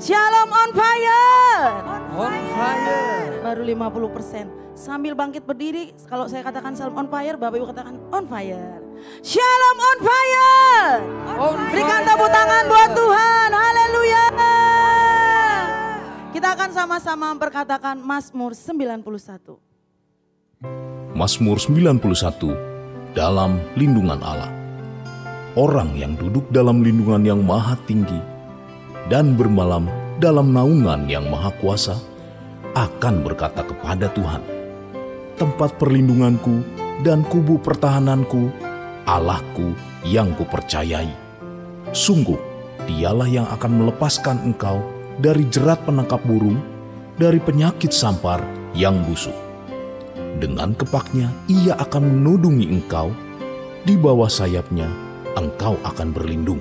Shalom on fire. On fire. Baru 50%. Sambil bangkit berdiri, kalau saya katakan shalom on fire, Bapak Ibu katakan on fire. Shalom on fire. Berikan tepuk tangan buat Tuhan. Haleluya. Kita akan sama-sama memperkatakan Mazmur 91. Mazmur 91 dalam lindungan Allah. Orang yang duduk dalam lindungan yang maha tinggi dan bermalam dalam naungan yang maha kuasa akan berkata kepada Tuhan, tempat perlindunganku dan kubu pertahananku, Allahku yang kupercayai. Sungguh, dialah yang akan melepaskan engkau dari jerat penangkap burung, dari penyakit sampar yang busuk. Dengan kepaknya ia akan menudungi engkau, di bawah sayapnya engkau akan berlindung.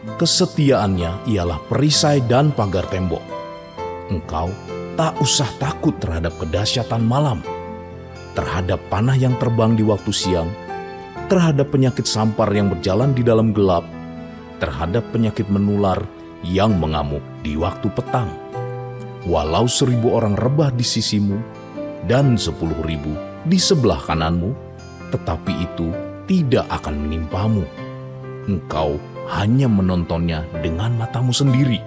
Kesetiaannya ialah perisai dan pagar tembok. Engkau tak usah takut terhadap kedahsyatan malam, terhadap panah yang terbang di waktu siang, terhadap penyakit sampar yang berjalan di dalam gelap, terhadap penyakit menular yang mengamuk di waktu petang. Walau 1.000 orang rebah di sisimu dan 10.000 di sebelah kananmu, tetapi itu tidak akan menimpamu. Engkau hanya menontonnya dengan matamu sendiri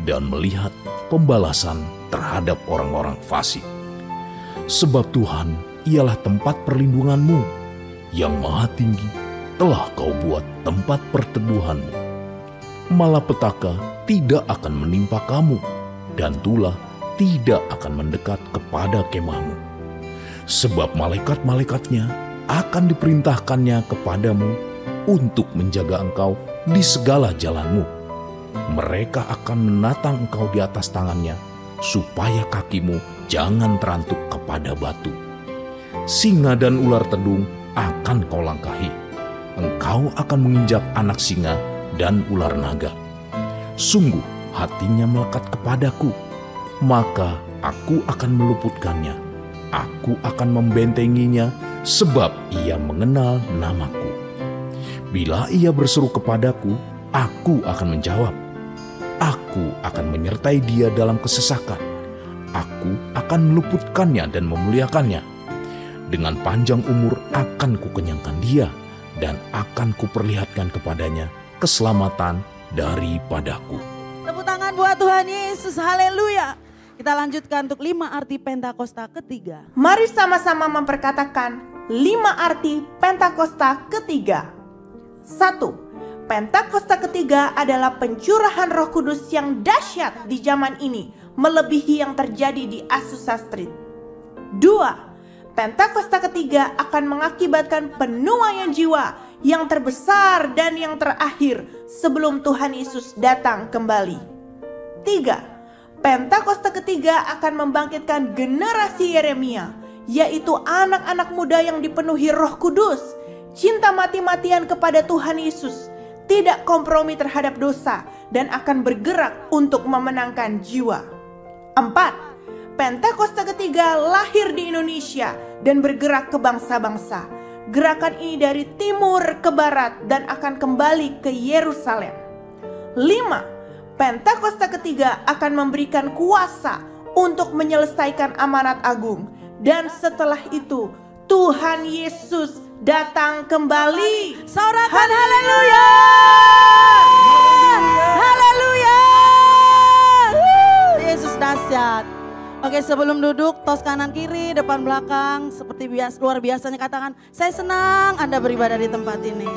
dan melihat pembalasan terhadap orang-orang fasik. Sebab Tuhan ialah tempat perlindunganmu, yang maha tinggi telah kau buat tempat perteduhanmu. Malapetaka tidak akan menimpa kamu, dan tulah tidak akan mendekat kepada kemahmu. Sebab malaikat-malaikatnya akan diperintahkannya kepadamu untuk menjaga engkau di segala jalanmu. Mereka akan menatang engkau di atas tangannya, supaya kakimu jangan terantuk kepada batu. Singa dan ular tedung akan kau langkahi. Engkau akan menginjak anak singa dan ular naga. Sungguh hatinya melekat kepadaku, maka aku akan meluputkannya. Aku akan membentenginya, sebab ia mengenal namaku. Bila ia berseru kepadaku, aku akan menjawab. Aku akan menyertai dia dalam kesesakan. Aku akan meluputkannya dan memuliakannya. Dengan panjang umur akan kukenyangkan dia, dan akan kuperlihatkan kepadanya keselamatan daripadaku. Tepuk tangan buat Tuhan Yesus, haleluya. Kita lanjutkan untuk 5 arti Pentakosta ketiga. Mari sama-sama memperkatakan 5 arti Pentakosta ketiga. 1. Pentakosta ketiga adalah pencurahan Roh Kudus yang dahsyat di zaman ini, melebihi yang terjadi di Azusa Street. 2. Pentakosta ketiga akan mengakibatkan penuaian jiwa yang terbesar dan yang terakhir sebelum Tuhan Yesus datang kembali. 3. Pentakosta ketiga akan membangkitkan generasi Yeremia, yaitu anak-anak muda yang dipenuhi Roh Kudus, cinta mati-matian kepada Tuhan Yesus, tidak kompromi terhadap dosa, dan akan bergerak untuk memenangkan jiwa. 4. Pentakosta ketiga lahir di Indonesia dan bergerak ke bangsa-bangsa. Gerakan ini dari timur ke barat dan akan kembali ke Yerusalem. 5. Pentakosta ketiga akan memberikan kuasa untuk menyelesaikan amanat agung. Dan setelah itu Tuhan Yesus datang kembali. Sorakan haleluya. Haleluya. Yesus dahsyat. Oke, sebelum duduk, tos kanan kiri, depan belakang, seperti luar biasanya katakan, saya senang Anda beribadah di tempat ini.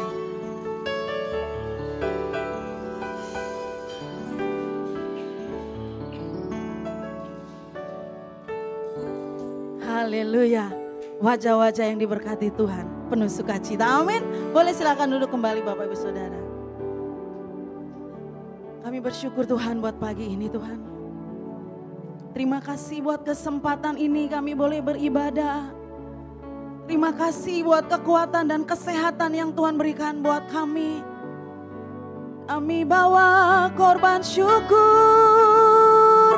Haleluya. Wajah-wajah yang diberkati Tuhan, penuh sukacita. Amin. Boleh silakan duduk kembali Bapak Ibu Saudara. Kami bersyukur Tuhan buat pagi ini Tuhan. Terima kasih buat kesempatan ini kami boleh beribadah. Terima kasih buat kekuatan dan kesehatan yang Tuhan berikan buat kami. Kami bawa korban syukur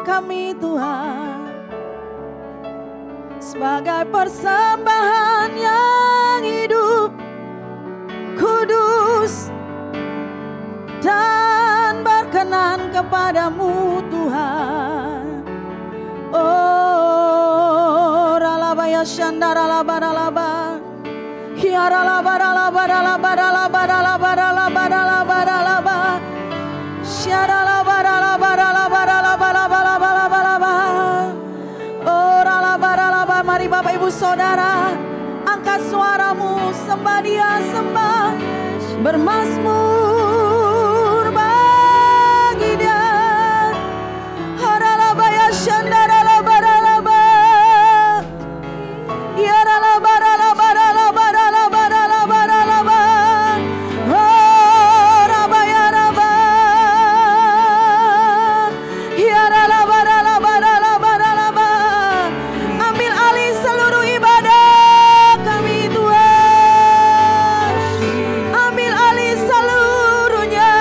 kami Tuhan, sebagai persembahan yang hidup, kudus, dan berkenan kepadamu Tuhan. shandara la bara la ba. Hiara la bara la bara la bara la bara la bara la bara la bara la ba. Syara la bara la bara la bara la bara la bara la bara la ba. Ora la bara la ba. Mari Bapak Ibu Saudara, angkat suaramu, sembah Dia, sembah, bermazmur bagi Dia. Hara la ba ya shandara la bara la ba. Hiara la bara la bara la bara la bara la bara la ba. Ora ba ya la ba. Hiara la bara la bara la bara la ba. Ambil alih seluruh ibadah kami Tuhan. Ambil alih seluruhnya.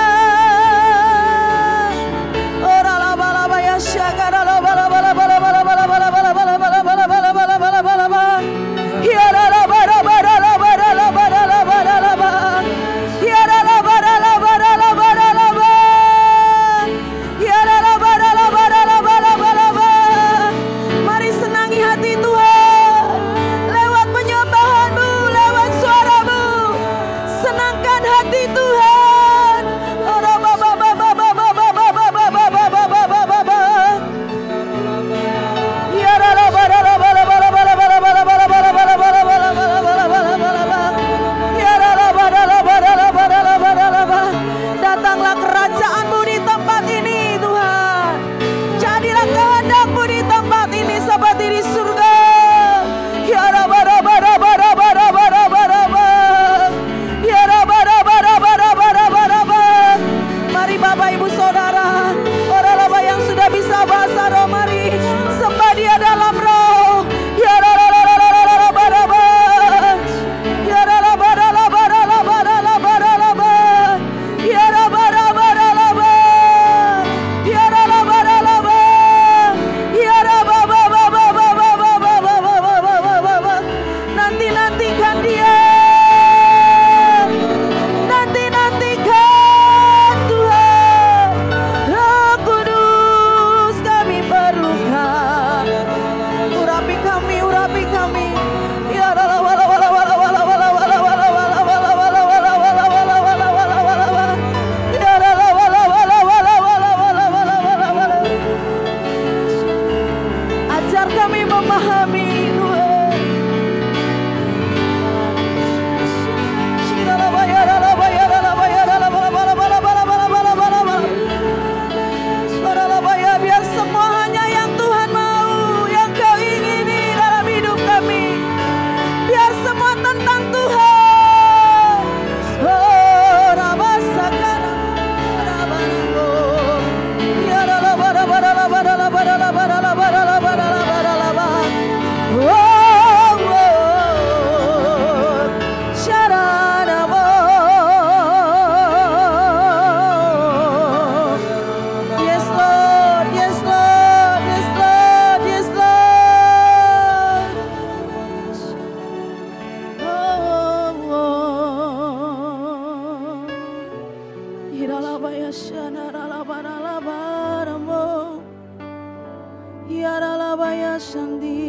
Ora la ba la ba ya syagara la ba la ba la ba la ba la ba la ba la ba la ba la ba la ba la ba la ba la ba la ba la ba. Hiara la bara bara la bara la bara la bara la ba. Hiara la bara la bara la bara la ba. Hiara la bara la bara la bara la bara ba. Mari senangi hati Tuhan lewat penyembahanmu, lewat suaramu. Senangkan hati Tuhan. Ora ba ba ba ba ba ba ba ba ba ba ba ba ba ba ba ba ba. Hiara la bara la bara bara bara bara bara bara bara bara bara bara bara bara bara bara bara. Hiara la bara la bara la bara la bara la bara. Datanglah kerajaan-Mu di tempat ini Tuhan. Jadilah kehendak-Mu di tempat ini seperti di surga. Hiara bara bara bara bara bara bara bara. Hiara bara bara bara bara bara bara. Mari Bapak Ibu Saudara, orang-orang yang sudah bisa bahasa roh, mari sembah Dia dalam roh. Hiara la la la la la la bara bara. Hiara la bara la bara la bara la bara la bara. Hiara bara bara la bara. Hiara la bara la bara. Hiara ba ba ba ba ba ba ba ba ba ba ba ba ba ba ba. Nanti-nantikan Dia. Nanti-nantikan Tuhan. Roh Kudus kami perlukan. Urapi kami, urapi kami. Ya la wala wala wala wala wala wala wala wala wala wala wala wala wala wala wala wala wala. Ya la wala wala wala wala wala wala wala wala. Ajar kami memahami Tuhan. Shira la bayara la bayara la bayara la bala bala bala bala bala bala bala bala. Ora la bayar biar semua hanya yang Tuhan mau, yang Kau ingini dalam hidup kami. Biar semua tentang Tuhan. Oh, rabasakara, rabarabo. Ya la bara bara la bara la bara la bara la bara la bara la bara la bara. Oh, oh, shararabo. Yes Lord, yes Lord, yes Lord, yes Lord. Oh, oh. Hiralabaya shanaralabaralabaramo. Yaralabaya shandi.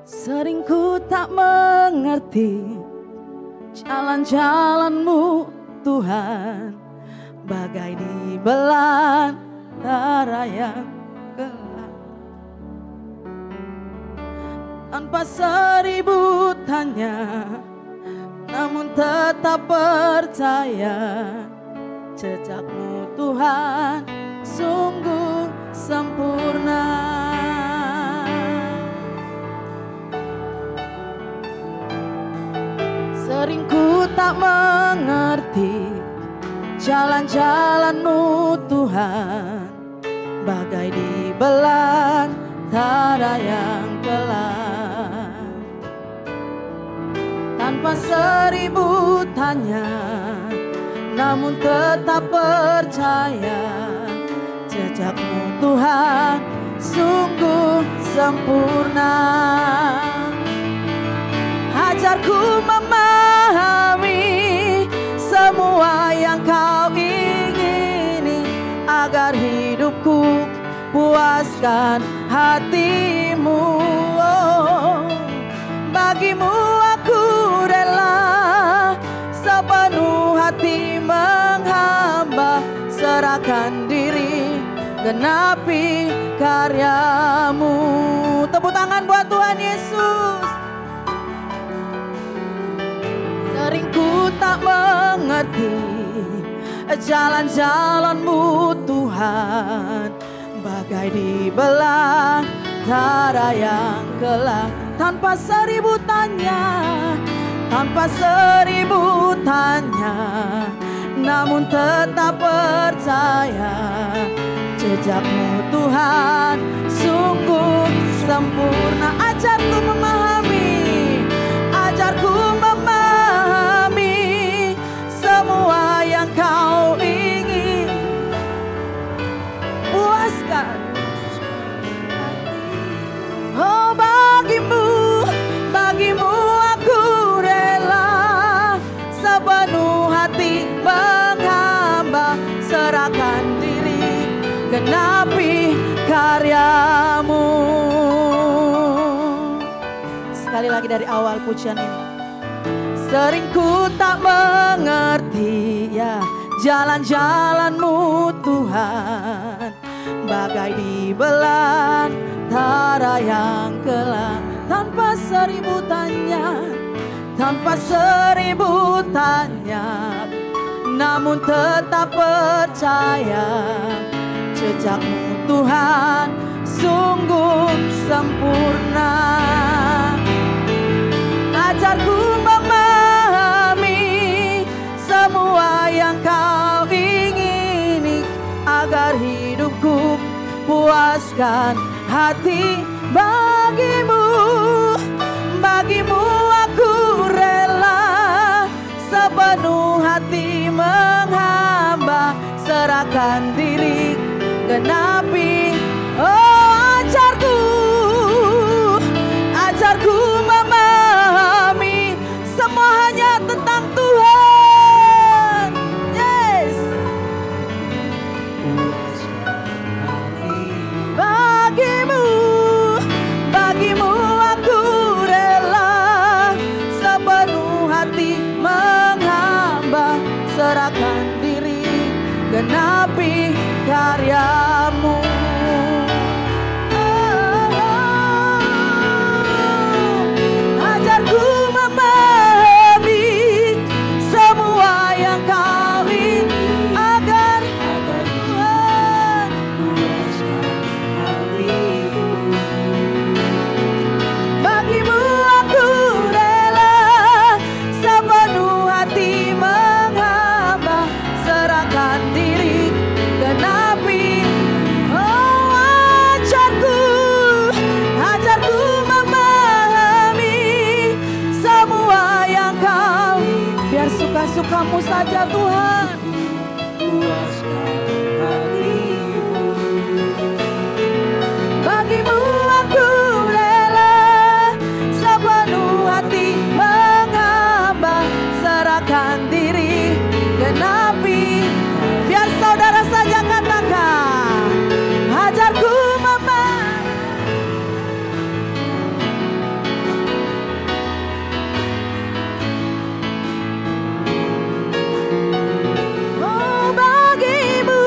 Sering ku tak mengerti jalan-jalan-Mu Tuhan, bagai di belantara yang gelap. Tanpa seribu tanya, namun tetap percaya jejak-Mu Tuhan sungguh sempurna. Sering ku tak mengerti jalan-jalan-Mu Tuhan, bagai di belantara yang gelap. Tanpa seribu tanya, namun tetap percaya jejak-Mu Tuhan sungguh sempurna. Ajarku memahami puaskan hatimu. Oh, bagimu aku rela sepenuh hati menghamba, serahkan diri, genapi karyamu. Tepuk tangan buat Tuhan Yesus. Sering ku tak mengerti jalan-jalan-Mu Tuhan, bagai di belantara yang gelap. Tanpa seribu tanya, tanpa seribu tanya, namun tetap percaya jejak-Mu Tuhan sungguh sempurna. Ajarku memahami, ajarku memahami semua yang Kau ingin puaskan. Oh, bagimu aku rela sepenuh hati menghamba, serahkan diri, genapi karyamu. Sekali lagi dari awal pujian ini. Sering ku tak mengerti ya jalan-jalan-Mu Tuhan, bagai di belantara yang gelap. Tanpa seribu tanya, tanpa seribu tanya, namun tetap percaya jejak-Mu Tuhan sungguh sempurna. Ajarku memahami semua yang Kau ingini, agar hidupku puaskan hati. Bagimu aku rela sepenuh hati menghamba, serahkan diri, genapi. Oh, ajarku memahami semua hanya tentang Tuhan. Yes. Bagimu aku rela sepenuh hati menghamba, serahkan diri, genapi karyamu. Ajarku memahami semua yang Kau ingin, agar Tuhan puaskan hatimu. Bagimu aku rela sepenuh hati menghamba, serahkan diri, genapi. Oh, ajarku memahami semua yang Kau, biar suka-sukamu saja Tuhan. Puaskan hatimu. Bagimu aku rela sepenuh hati menghamba, serahkan diri, genapi. Biar saudara saja katakan, ajarku oh, bagimu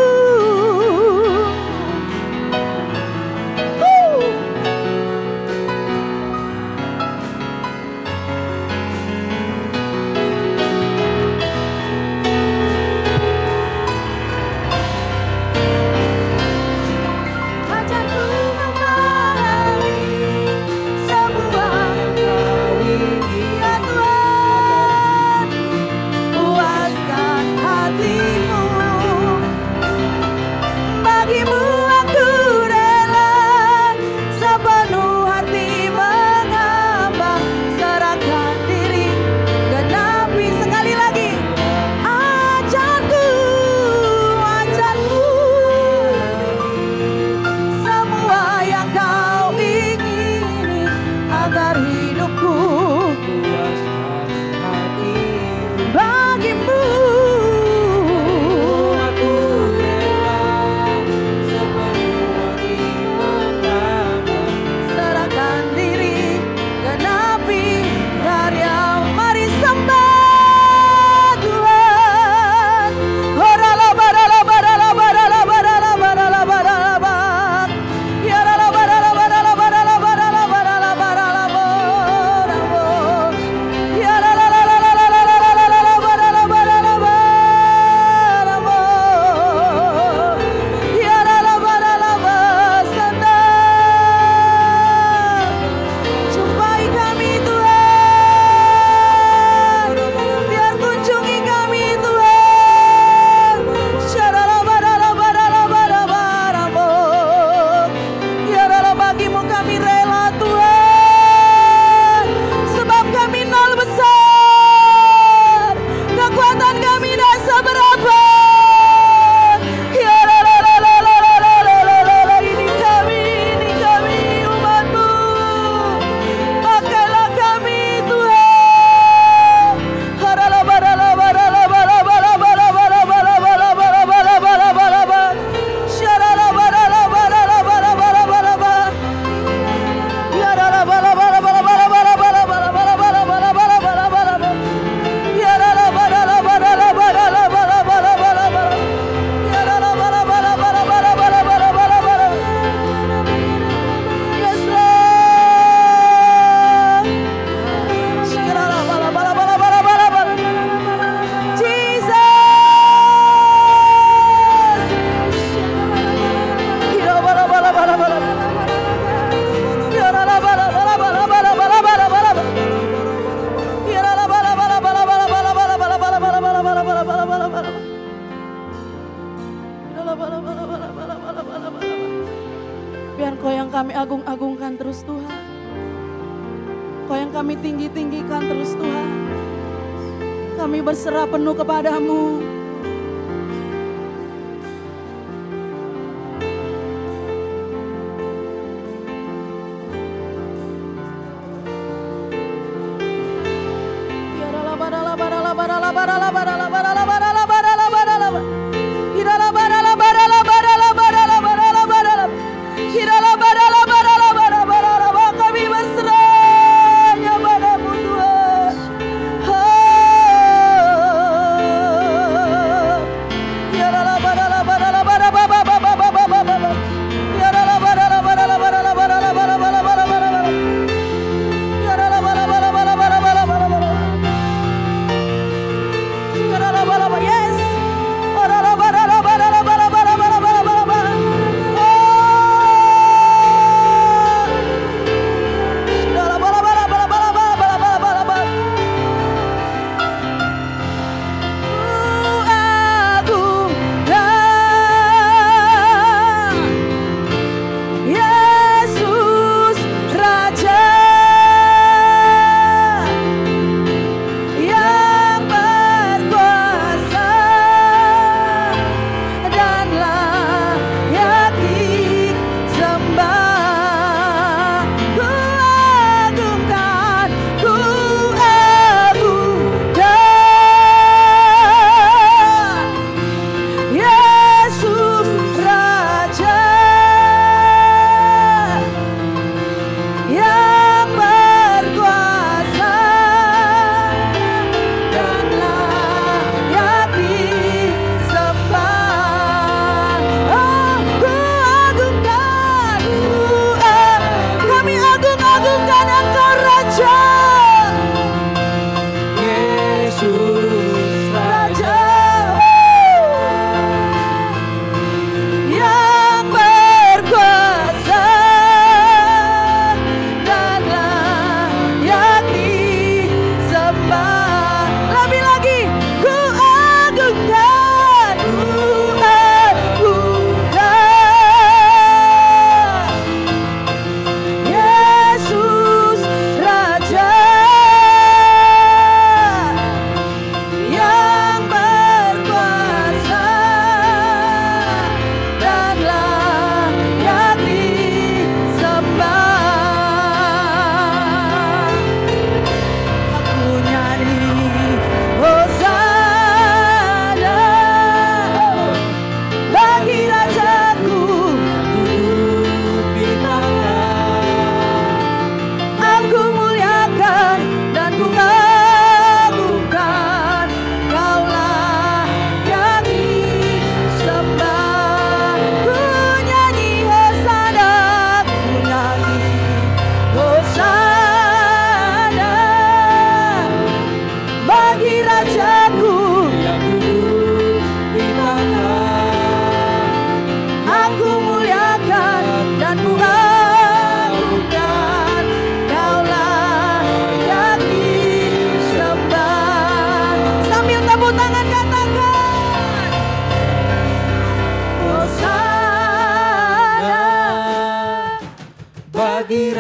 Biar Kau yang kami agung-agungkan terus Tuhan. Kau yang kami tinggi-tinggikan terus Tuhan. Kami berserah penuh kepadamu. Kami berserahnya padamu Tuhan.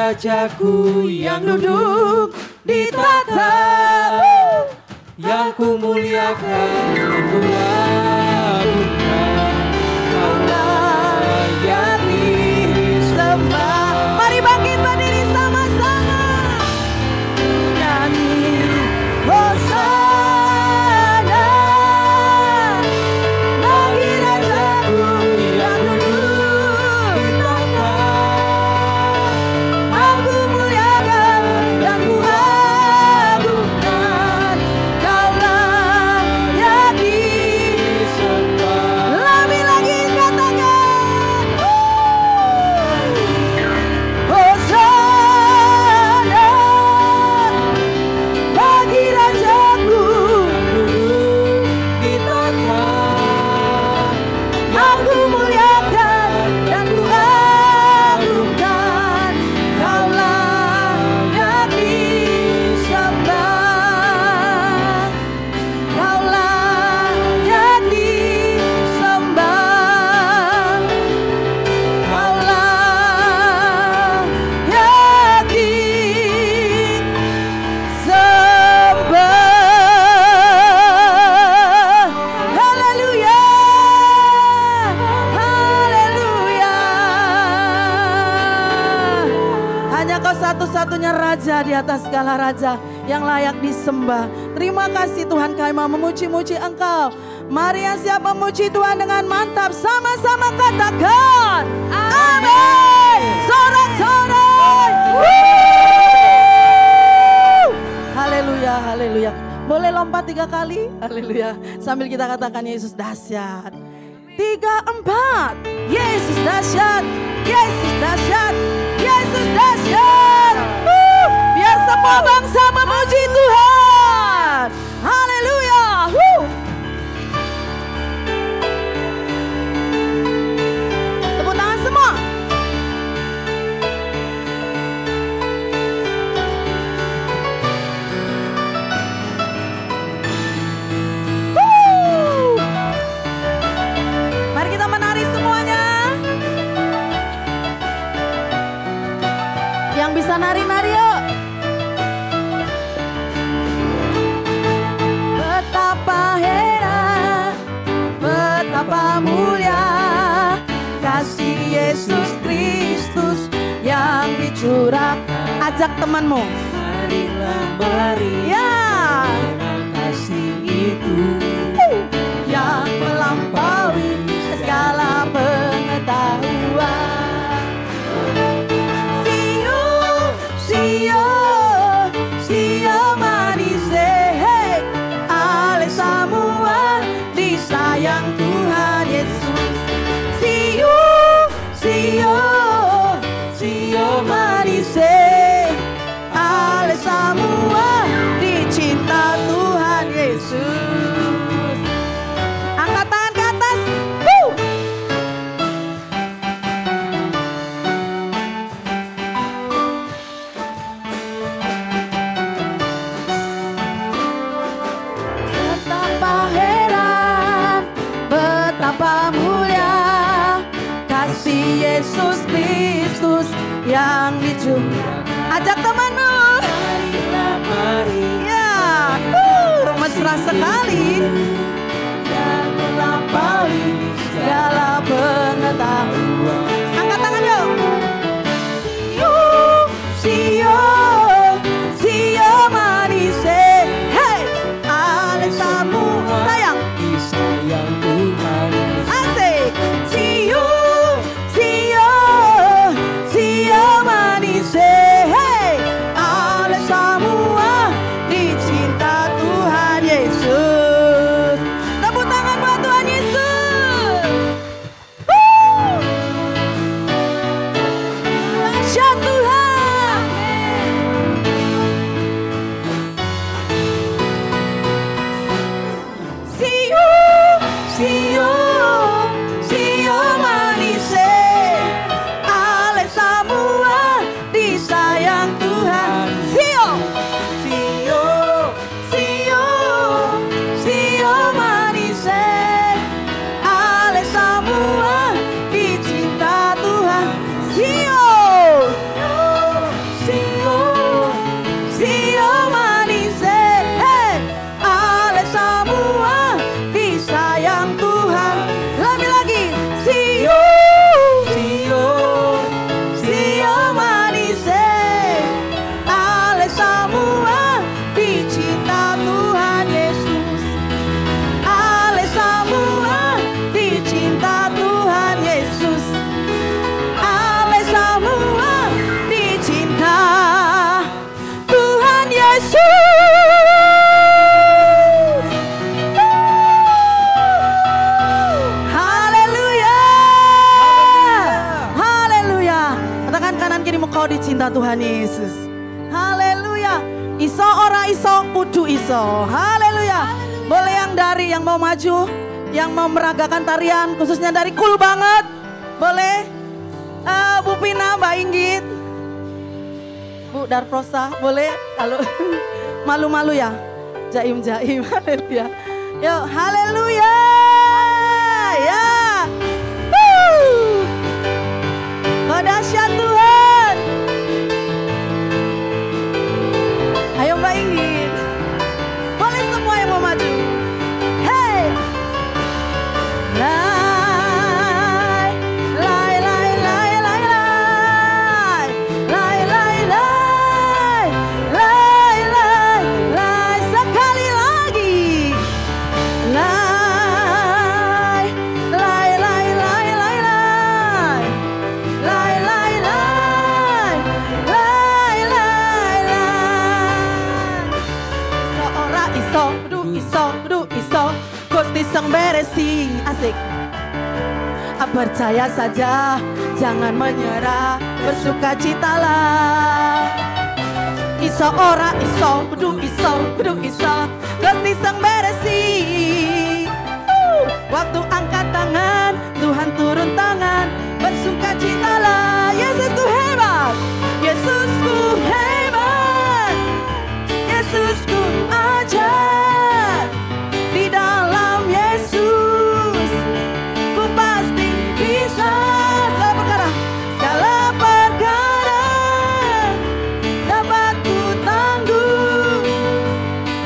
Rajaku yang duduk di tahta, yang kumuliakan dan kuagungkan. Allah yang disembah. Mari bangkit berdiri sama-sama, nyanyi Hosana bagi Rajaku yang duduk di tahta. Aku muliakan dan kuagungkan, Kaulah yang disembah. satu-satunya Raja di atas segala Raja yang layak disembah. Terima kasih Tuhan, kami mau memuji-muji Engkau. Mari yang siap memuji Tuhan dengan mantap, sama-sama katakan amin. Sorak-sorak. Haleluya, haleluya. Boleh lompat 3 kali? Haleluya. Sambil kita katakan Yesus dahsyat. 3, 4. Yesus dahsyat. Yesus dahsyat. Yesus dahsyat. Biar semua bangsa memuji Tuhan. Haleluya. Tepuk tangan semua. Mari kita menari semuanya. Yang bisa nari-nari yuk. Betapa heran, betapa mulia kasih Yesus Kristus yang dicurahkan. Ajak temanmu. Marilah mari, Ya, kasih itu yang melampaui segala pengetahuan. Sio manise, hey, ale semua disayang Tuhan Yesus. Sio manise, ale semua dicinta Tuhan Yesus. Angkat tangan ke atas. Betapa heran, betapa mulia kasih Yesus Kristus yang dicurahkan. Ajak temanmu. marilah mari, Ya, mesra sekali. Yang melampaui segala pengetahuan. Angkat tangan yuk. Sio manise, hey, ale semua sayang. disayang Tuhan. Asik. Sio manise, hey, ale semua dicinta Tuhan Yesus. Tepuk tangan buat Tuhan Yesus. Dahsyat Tuhan. Sio manise, ale semua disayang Tuhan. Sio manise, ale semua dicinta Tuhan. Sio manise, hey, ale semua disayang Tuhan. Lebih lagi. Sio manise, ale semua dicinta Tuhan Yesus. Ale semua dicinta Tuhan Yesus. Ale semua dicinta Tuhan Yesus. Haleluya. Haleluya. Katakan kanan kirimu, kau dicinta Tuhan Yesus. Haleluya. Iso ora iso kudu iso. Haleluya. Boleh yang dari yang mau maju, yang mau meragakan tarian khususnya dari Cool Banget. Boleh. Bu Pina, Mbak Inggit, Bu Darprosa, boleh. Kalau malu-malu ya. Jaim-jaim. Haleluya. Yuk, haleluya. Ya. Oh, dahsyat Tuhan. Ayo Mbak Inggit. Boleh semua yang mau maju. Hey. Lai, lai, lai, lai, lai, lai. Lai, lai, lai. sang beresi. Asik. Percaya saja, jangan menyerah, bersukacitalah. Iso ora iso, kudu iso, Gusti sang beresi. Waktu angkat tangan, Tuhan turun tangan, bersukacitalah. Yesusku hebat, Yesusku hebat, Yesusku ajaib. Di dalam Yesus ku pasti bisa. Segala perkara dapat ku tanggung.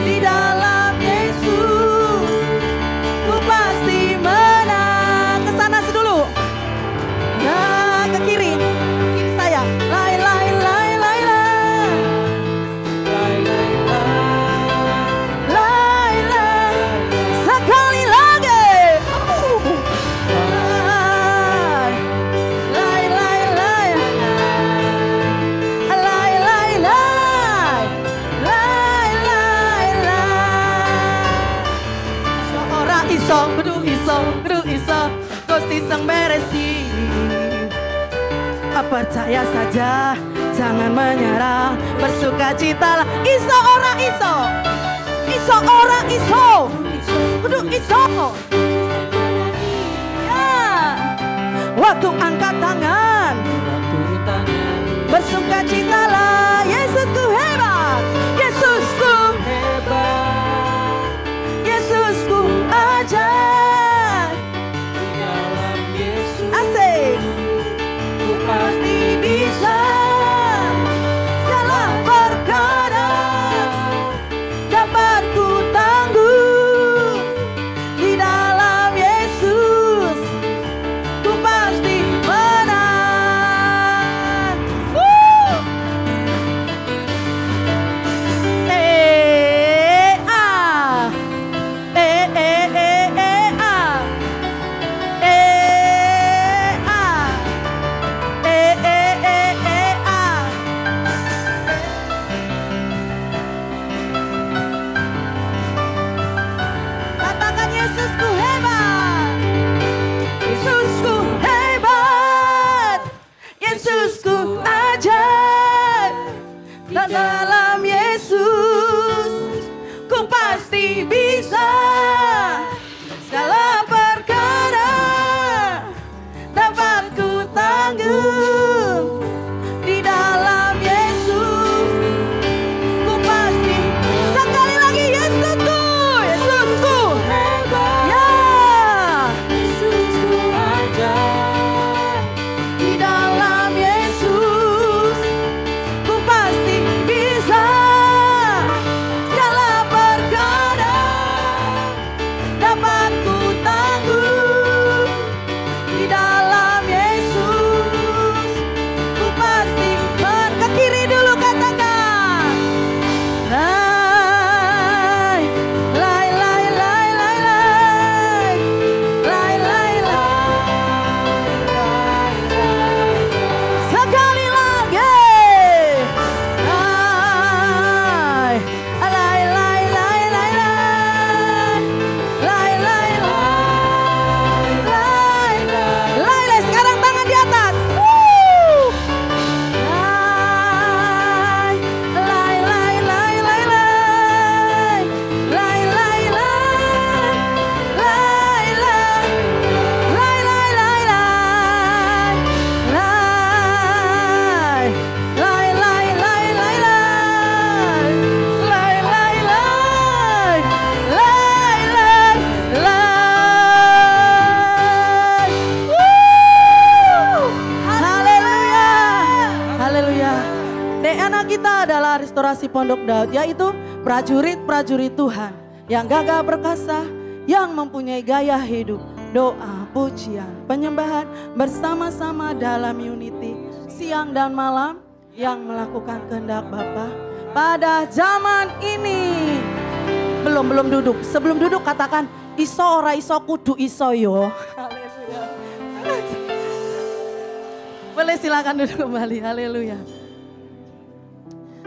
Di dalam Yesus ku pasti menang. Kesana dulu. Nah, ke kiri. Kiri saya. Lai lai lai lai lai. Lai lai lai. Lai lai. Sekali lagi. Lai lai lai. Lai lai lai. Lai lai lai. Ora iso, kudu iso, Gusti sang beresi. Percaya saja, jangan menyerah, bersukacitalah. Iso ora iso, iso ora iso, kudu iso. Ya, waktu angkat tangan, Turun tangan. bersukacitalah. Yesusku hebat, Yesusku Hebat Yesusku ajaib. di dalam Yesus. Asik. Ku pasti Bisa segala perkara dapat ku tanggung. Di dalam Yesus ku pasti menang. Katakan Yesusku hebat, Yesusku hebat, Yesusku ajaib. Dan dalam Yesus ku pasti bisa. Segala perkara dapat ku tanggung. Di dalam Yesus ku pasti. Sekali lagi Yesusku, Yesusku hebat. Ya, Yesusku ajaib. di dalam Yesus ku pasti bisa. Segala perkara dapat ku tanggung. Di dalam Yesus ku pasti ke kiri dulu katakan. Lai lai lai lai lai lai. Lai lai lai. Sekali lagi. Lai lai lai lai lai lai. Lai lai lai. Lai lai. Sekarang tangan di atas. Lai lai lai lai lai lai. Lai lai lai. Lai lai. Lai lai lai lai. Lai. Lai lai lai lai lai. Lai lai lai. Lai lai lai. Haleluya. Haleluya. DNA kita adalah restorasi Pondok Daud, yaitu prajurit-prajurit Tuhan yang gagah perkasa, yang mempunyai gaya hidup, doa, pujian, penyembahan bersama-sama dalam unity, siang dan malam yang melakukan kehendak Bapa. Pada zaman ini belum duduk. Sebelum duduk katakan iso ora iso kudu iso yo. Haleluya. Boleh silakan duduk kembali. Haleluya.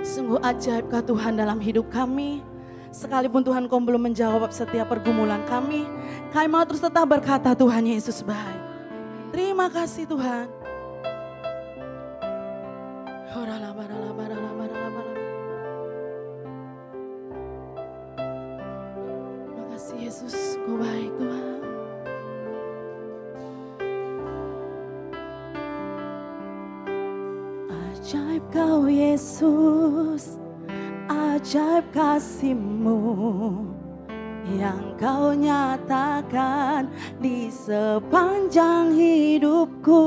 Sungguh ajaibkah Tuhan dalam hidup kami. Sekalipun Tuhan Kau belum menjawab setiap pergumulan kami mau terus tetap berkata Tuhan Yesus baik. Terima kasih Tuhan. Terima kasih Yesus, Kau baik Tuhan. Ajaib Kau Yesus, ajaib kasih-Mu yang Kau nyatakan di sepanjang hidupku.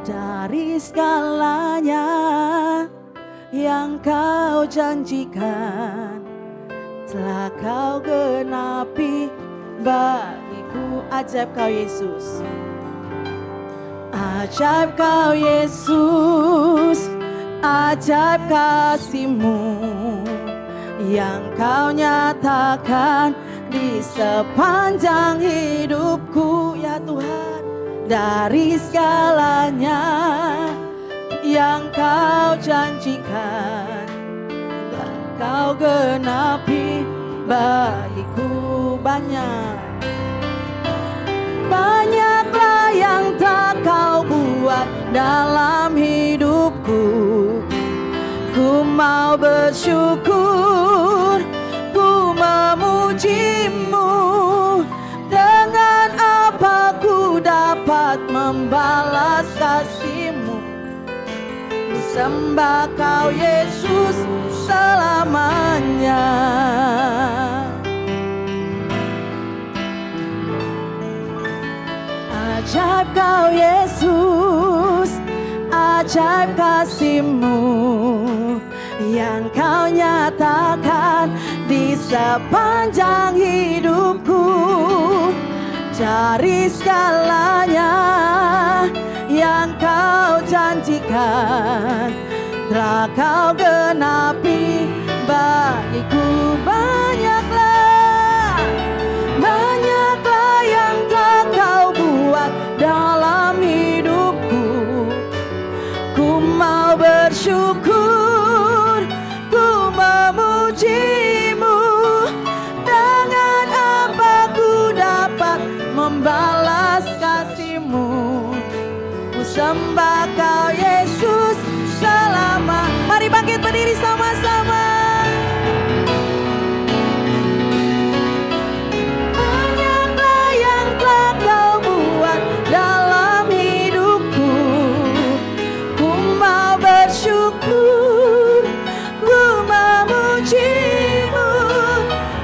Dari segalanya yang Kau janjikan telah Kau genapi bagiku. Ajaib Kau Yesus, ajaib Kau Yesus, ajaib kasih-Mu yang Kau nyatakan di sepanjang hidupku ya Tuhan. Dari segalanya yang Kau janjikan telah Kau genapi bagiku. Banyaklah yang tak Kau buat dalam hidupku. Ku mau bersyukur, ku memuji-Mu. Dengan apa ku dapat membalas kasih-Mu? Ku sembah Kau Yesus selamanya. Ajaib Kau Yesus, ajaib kasih-Mu yang Kau nyatakan di sepanjang hidupku. Dari segalanya yang Kau janjikan telah Kau genapi bagiku. Banyaklah yang tak Kau buat dalam hidupku. Ku mau bersyukur, ku memuji-Mu. Dengan apa ku dapat membalas kasih-Mu? Ku sembah Kau Yesus selama. Mari bangkit berdiri sama-sama. Banyaklah yang telah Kau buat dalam hidupku. Ku mau bersyukur, ku memuji-Mu.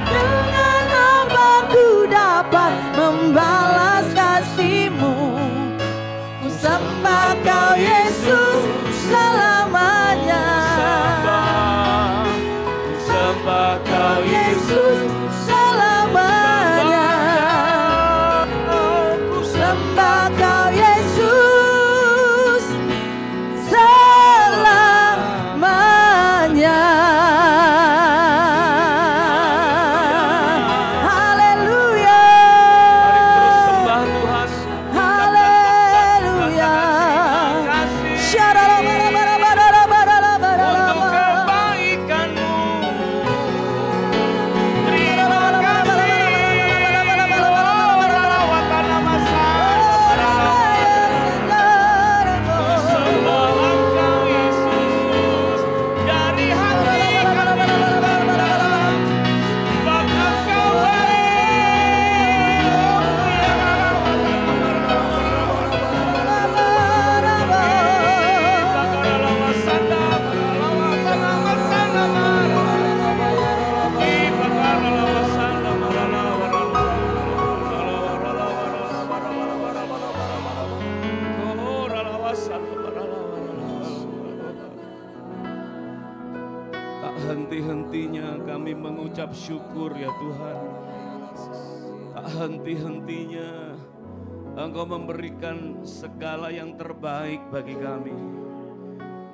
Dengan apa ku dapat membalas kasih-Mu? Ku sembah Kau Yesus selamanya. Sembah Kau Yesus selamanya. Ku sembah Kau Yesus selamanya. Haleluya. sembah Tuhan. Haleluya. Untuk kebaikan-Mu. Terima kasih. Rawatan nama sembah Engkau Yesus. Dari hati kami berdoa. Sebab Engkau Tak henti-hentinya kami mengucap syukur ya Tuhan. Tak henti-hentinya Engkau memberikan segala yang terbaik bagi kami.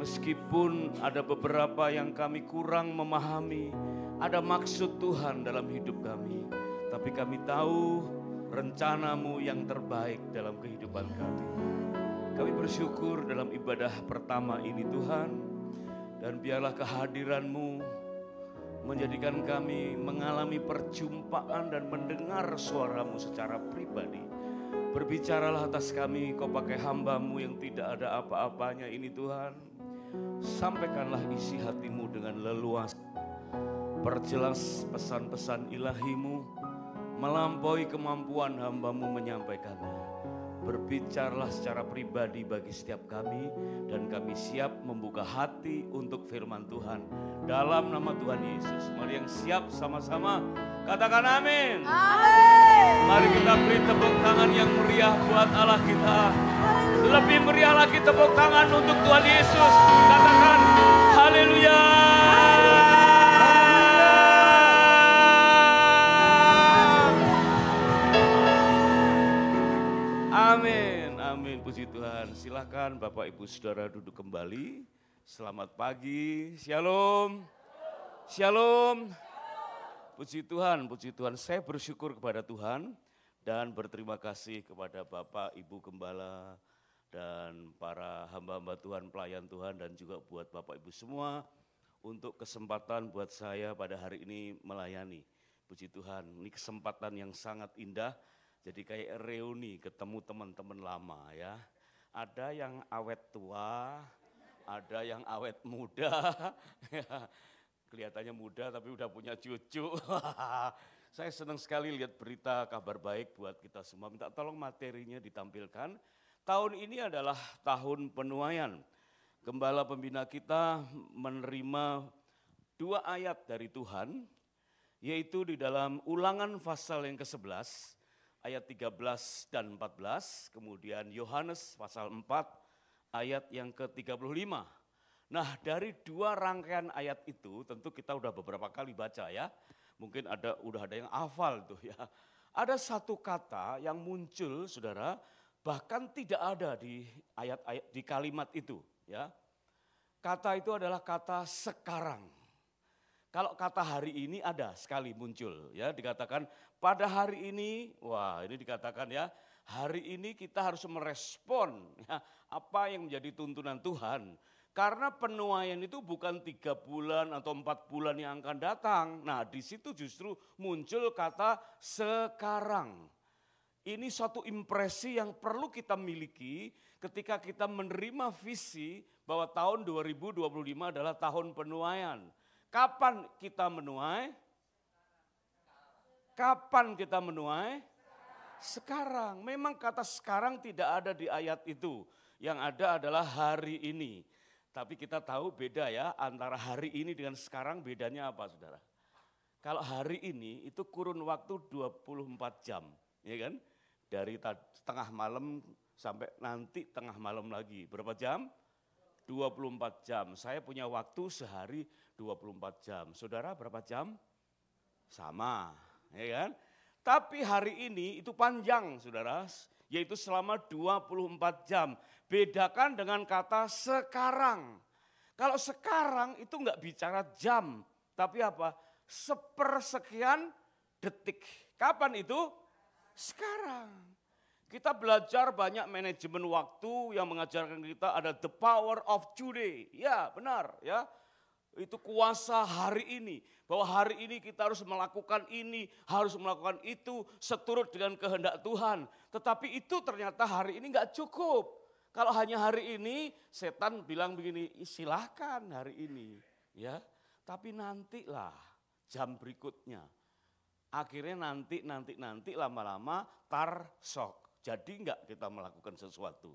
Meskipun ada beberapa yang kami kurang memahami, ada maksud Tuhan dalam hidup kami. Tapi kami tahu rencana-Mu yang terbaik dalam kehidupan kami. Kami bersyukur dalam ibadah pertama ini Tuhan. Dan biarlah kehadiran-Mu menjadikan kami mengalami perjumpaan dan mendengar suara-Mu secara pribadi. Berbicaralah atas kami, Kau pakai hamba-Mu yang tidak ada apa-apanya ini Tuhan. Sampaikanlah isi hati-Mu dengan leluasa. Perjelas pesan-pesan ilahi-Mu melampaui kemampuan hamba-Mu menyampaikannya. Berbicaralah secara pribadi bagi setiap kami dan kami siap membuka hati untuk firman Tuhan. Dalam nama Tuhan Yesus, mari yang siap sama-sama katakan amin. Amin. Mari kita beri tepuk tangan yang meriah buat Allah kita. Lebih meriah lagi tepuk tangan untuk Tuhan Yesus. Katakan haleluya. Amin, amin, puji Tuhan. Silakan Bapak Ibu Saudara duduk kembali. Selamat pagi, shalom. Shalom. Puji Tuhan, puji Tuhan. Saya bersyukur kepada Tuhan dan berterima kasih kepada Bapak, Ibu Gembala, dan para hamba-hamba Tuhan, pelayan Tuhan, dan juga buat Bapak Ibu semua untuk kesempatan buat saya pada hari ini melayani. Puji Tuhan, ini kesempatan yang sangat indah. Jadi kayak reuni, ketemu teman-teman lama ya. Ada yang awet tua, ada yang awet muda. Kelihatannya muda tapi udah punya cucu. Saya senang sekali lihat berita kabar baik buat kita semua. Minta tolong materinya ditampilkan. Tahun ini adalah tahun penuaian. Gembala pembina kita menerima 2 ayat dari Tuhan, yaitu di dalam Ulangan pasal yang ke-11. Ayat 13 dan 14, kemudian Yohanes pasal 4 ayat yang ke-35. Nah dari 2 rangkaian ayat itu tentu kita udah beberapa kali baca ya. Mungkin udah ada yang hafal tuh ya. Ada satu kata yang muncul saudara, bahkan tidak ada di ayat-ayat di kalimat itu ya. Kata itu adalah kata sekarang. Kalau kata hari ini ada sekali muncul ya, dikatakan pada hari ini, wah ini dikatakan ya, hari ini kita harus merespon ya, apa yang menjadi tuntunan Tuhan. Karena penuaian itu bukan 3 bulan atau 4 bulan yang akan datang. Nah di situ justru muncul kata sekarang. Ini suatu impresi yang perlu kita miliki ketika kita menerima visi bahwa tahun 2025 adalah tahun penuaian. Kapan kita menuai? Kapan kita menuai? Sekarang. Memang kata sekarang tidak ada di ayat itu. Yang ada adalah hari ini. Tapi kita tahu beda ya antara hari ini dengan sekarang, bedanya apa saudara? Kalau hari ini itu kurun waktu 24 jam. Ya kan? Dari tengah malam sampai nanti tengah malam lagi. Berapa jam? 24 jam. Saya punya waktu sehari 24 jam. Saudara berapa jam? Sama, ya kan? Tapi hari ini itu panjang, saudara, yaitu selama 24 jam. Bedakan dengan kata sekarang. Kalau sekarang itu enggak bicara jam, tapi apa? Sepersekian detik. Kapan itu? Sekarang. Kita belajar banyak manajemen waktu yang mengajarkan kita ada the power of today. Ya benar ya. Itu kuasa hari ini. Bahwa hari ini kita harus melakukan ini, harus melakukan itu seturut dengan kehendak Tuhan. Tetapi itu ternyata hari ini enggak cukup. Kalau hanya hari ini setan bilang begini, silahkan hari ini. Ya, tapi nantilah jam berikutnya. Akhirnya nanti lama-lama tarsok. Jadi enggak kita melakukan sesuatu.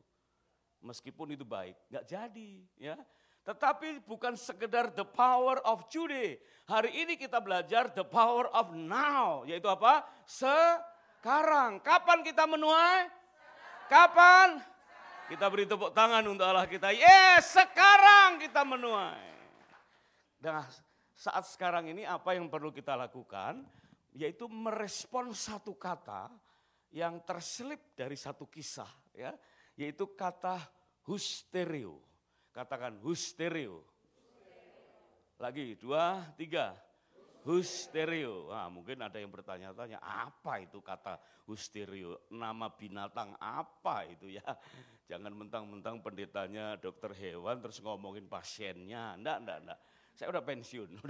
Meskipun itu baik, enggak jadi ya. Tetapi bukan sekedar the power of today. Hari ini kita belajar the power of now. Yaitu apa? Sekarang. Kapan kita menuai? Kapan? Kita beri tepuk tangan untuk Allah kita. Yes, sekarang kita menuai. Dan saat sekarang ini apa yang perlu kita lakukan? Yaitu merespon satu kata yang terselip dari satu kisah, ya, yaitu kata hustereo. Katakan hustereo. Lagi 2, 3. Hustereo. Nah, mungkin ada yang bertanya-tanya, apa itu kata hustereo? Nama binatang apa itu ya? Jangan mentang-mentang pendetanya dokter hewan terus ngomongin pasiennya. Enggak. Saya udah pensiun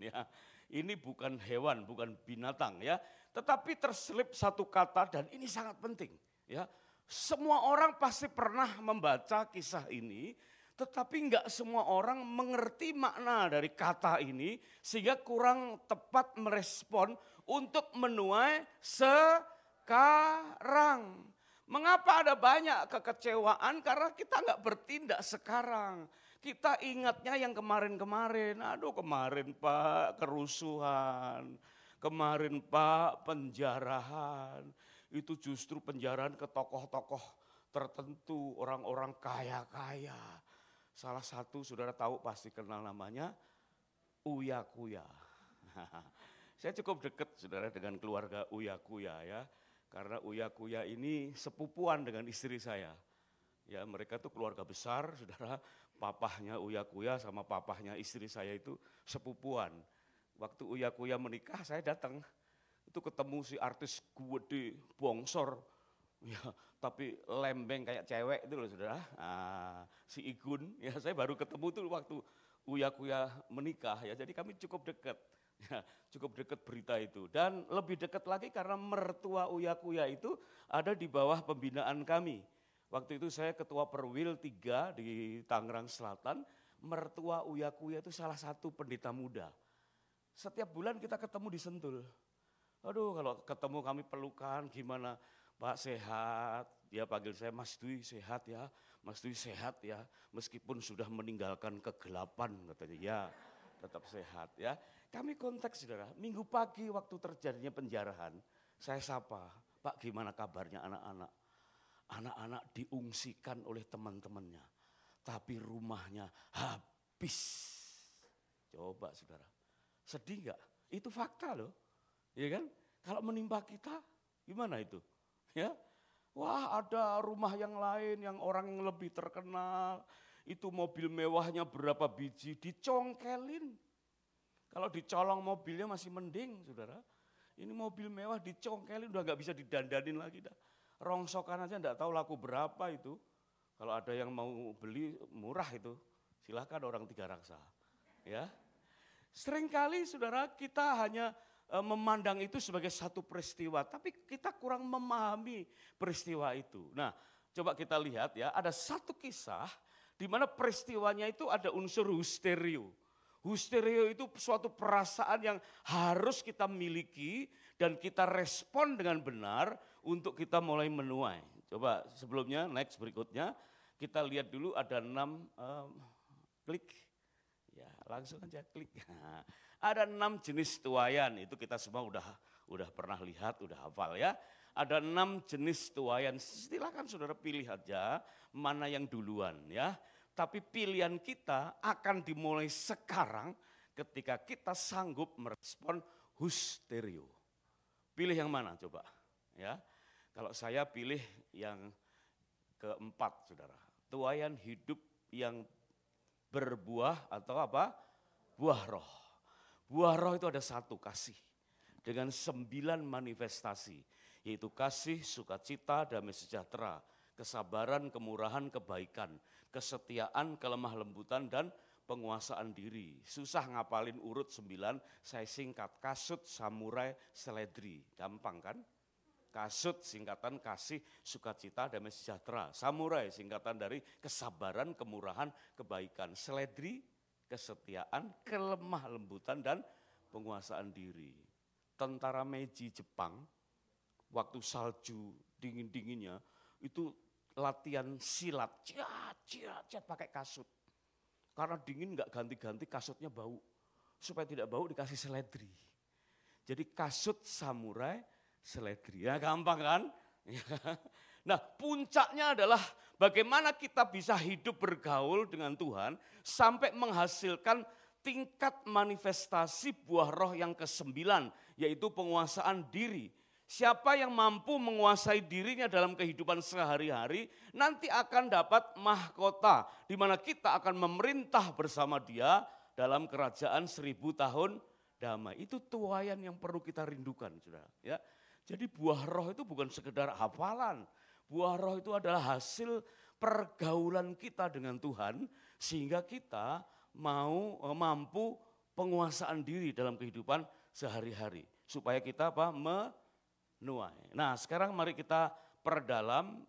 ya. Ini bukan hewan, bukan binatang ya. Tetapi terselip satu kata dan ini sangat penting ya. Semua orang pasti pernah membaca kisah ini, tetapi enggak semua orang mengerti makna dari kata ini sehingga kurang tepat merespon untuk menuai sekarang. Mengapa ada banyak kekecewaan? Karena kita enggak bertindak sekarang. Kita ingatnya yang kemarin-kemarin, aduh kemarin Pak kerusuhan, kemarin Pak penjarahan, itu justru penjarahan ke tokoh-tokoh tertentu, orang-orang kaya-kaya. Salah satu saudara tahu pasti kenal namanya Uya Kuya. Saya cukup dekat saudara dengan keluarga Uya Kuya ya, karena Uya Kuya ini sepupuan dengan istri saya. Ya mereka tuh keluarga besar saudara, papahnya Uya Kuya sama papahnya istri saya itu sepupuan. Waktu Uya Kuya menikah saya datang, itu ketemu si artis gede bongsor, ya tapi lembeng kayak cewek itu loh saudara, si Igun, ya saya baru ketemu tuh waktu Uya Kuya menikah ya, jadi kami cukup dekat, ya cukup dekat berita itu. Dan lebih dekat lagi karena mertua Uya Kuya itu ada di bawah pembinaan kami. Waktu itu saya ketua Perwil 3 di Tangerang Selatan, mertua Uya Kuya itu salah satu pendeta muda. Setiap bulan kita ketemu di Sentul. Aduh kalau ketemu kami pelukan, gimana Pak sehat? Dia panggil saya Mas Dwi sehat ya, Mas Dwi sehat ya. Meskipun sudah meninggalkan kegelapan katanya, ya tetap sehat ya. Kami kontak saudara, minggu pagi waktu terjadinya penjarahan, saya sapa, Pak gimana kabarnya anak-anak? Anak-anak diungsikan oleh teman-temannya, tapi rumahnya habis. Coba saudara, sedih gak? Itu fakta loh, ya kan? Kalau menimpa kita, gimana itu? Ya, wah ada rumah yang lain yang orang yang lebih terkenal, itu mobil mewahnya berapa biji dicongkelin. Kalau dicolong mobilnya masih mending, saudara. Ini mobil mewah dicongkelin udah nggak bisa didandanin lagi dah. Rongsokan aja enggak tahu laku berapa itu. Kalau ada yang mau beli murah itu, silakan orang Tiga Raksa. Ya. Seringkali saudara kita hanya memandang itu sebagai satu peristiwa, tapi kita kurang memahami peristiwa itu. Nah, coba kita lihat ya, ada satu kisah di mana peristiwanya itu ada unsur hysterio. Hysterio itu suatu perasaan yang harus kita miliki dan kita respon dengan benar untuk kita mulai menuai. Coba sebelumnya next berikutnya kita lihat dulu ada 6 klik. Ya langsung aja klik. Ada 6 jenis tuaian, itu kita semua udah pernah lihat, udah hafal ya. Ada 6 jenis tuaian, silakan saudara pilih aja mana yang duluan ya. Tapi pilihan kita akan dimulai sekarang ketika kita sanggup merespon hysterio. Pilih yang mana coba ya. Kalau saya pilih yang keempat saudara. Tuaian hidup yang berbuah atau apa? Buah roh. Buah roh itu ada 1 kasih. Dengan 9 manifestasi. Yaitu kasih, sukacita, damai sejahtera. Kesabaran, kemurahan, kebaikan. Kesetiaan, kelemah lembutan, dan penguasaan diri. Susah ngapalin urut 9, saya singkat. Kasut, samurai, seledri. Gampang kan? Kasut singkatan kasih, sukacita, damai sejahtera. Samurai singkatan dari kesabaran, kemurahan, kebaikan. Seledri, kesetiaan, kelemah lembutan, dan penguasaan diri. Tentara Meiji Jepang, waktu salju dingin-dinginnya, itu latihan silat, ciat pakai kasut. Karena dingin nggak ganti-ganti kasutnya bau. Supaya tidak bau dikasih seledri. Jadi kasut samurai, seledri, ya gampang kan? Nah puncaknya adalah bagaimana kita bisa hidup bergaul dengan Tuhan sampai menghasilkan tingkat manifestasi buah roh yang ke-9 yaitu penguasaan diri. Siapa yang mampu menguasai dirinya dalam kehidupan sehari-hari nanti akan dapat mahkota di mana kita akan memerintah bersama dia dalam kerajaan 1000 tahun damai. Itu tuaian yang perlu kita rindukan, Saudara, ya. Jadi buah roh itu bukan sekedar hafalan. Buah roh itu adalah hasil pergaulan kita dengan Tuhan sehingga kita mampu penguasaan diri dalam kehidupan sehari-hari. Supaya kita menuai. Nah sekarang mari kita perdalam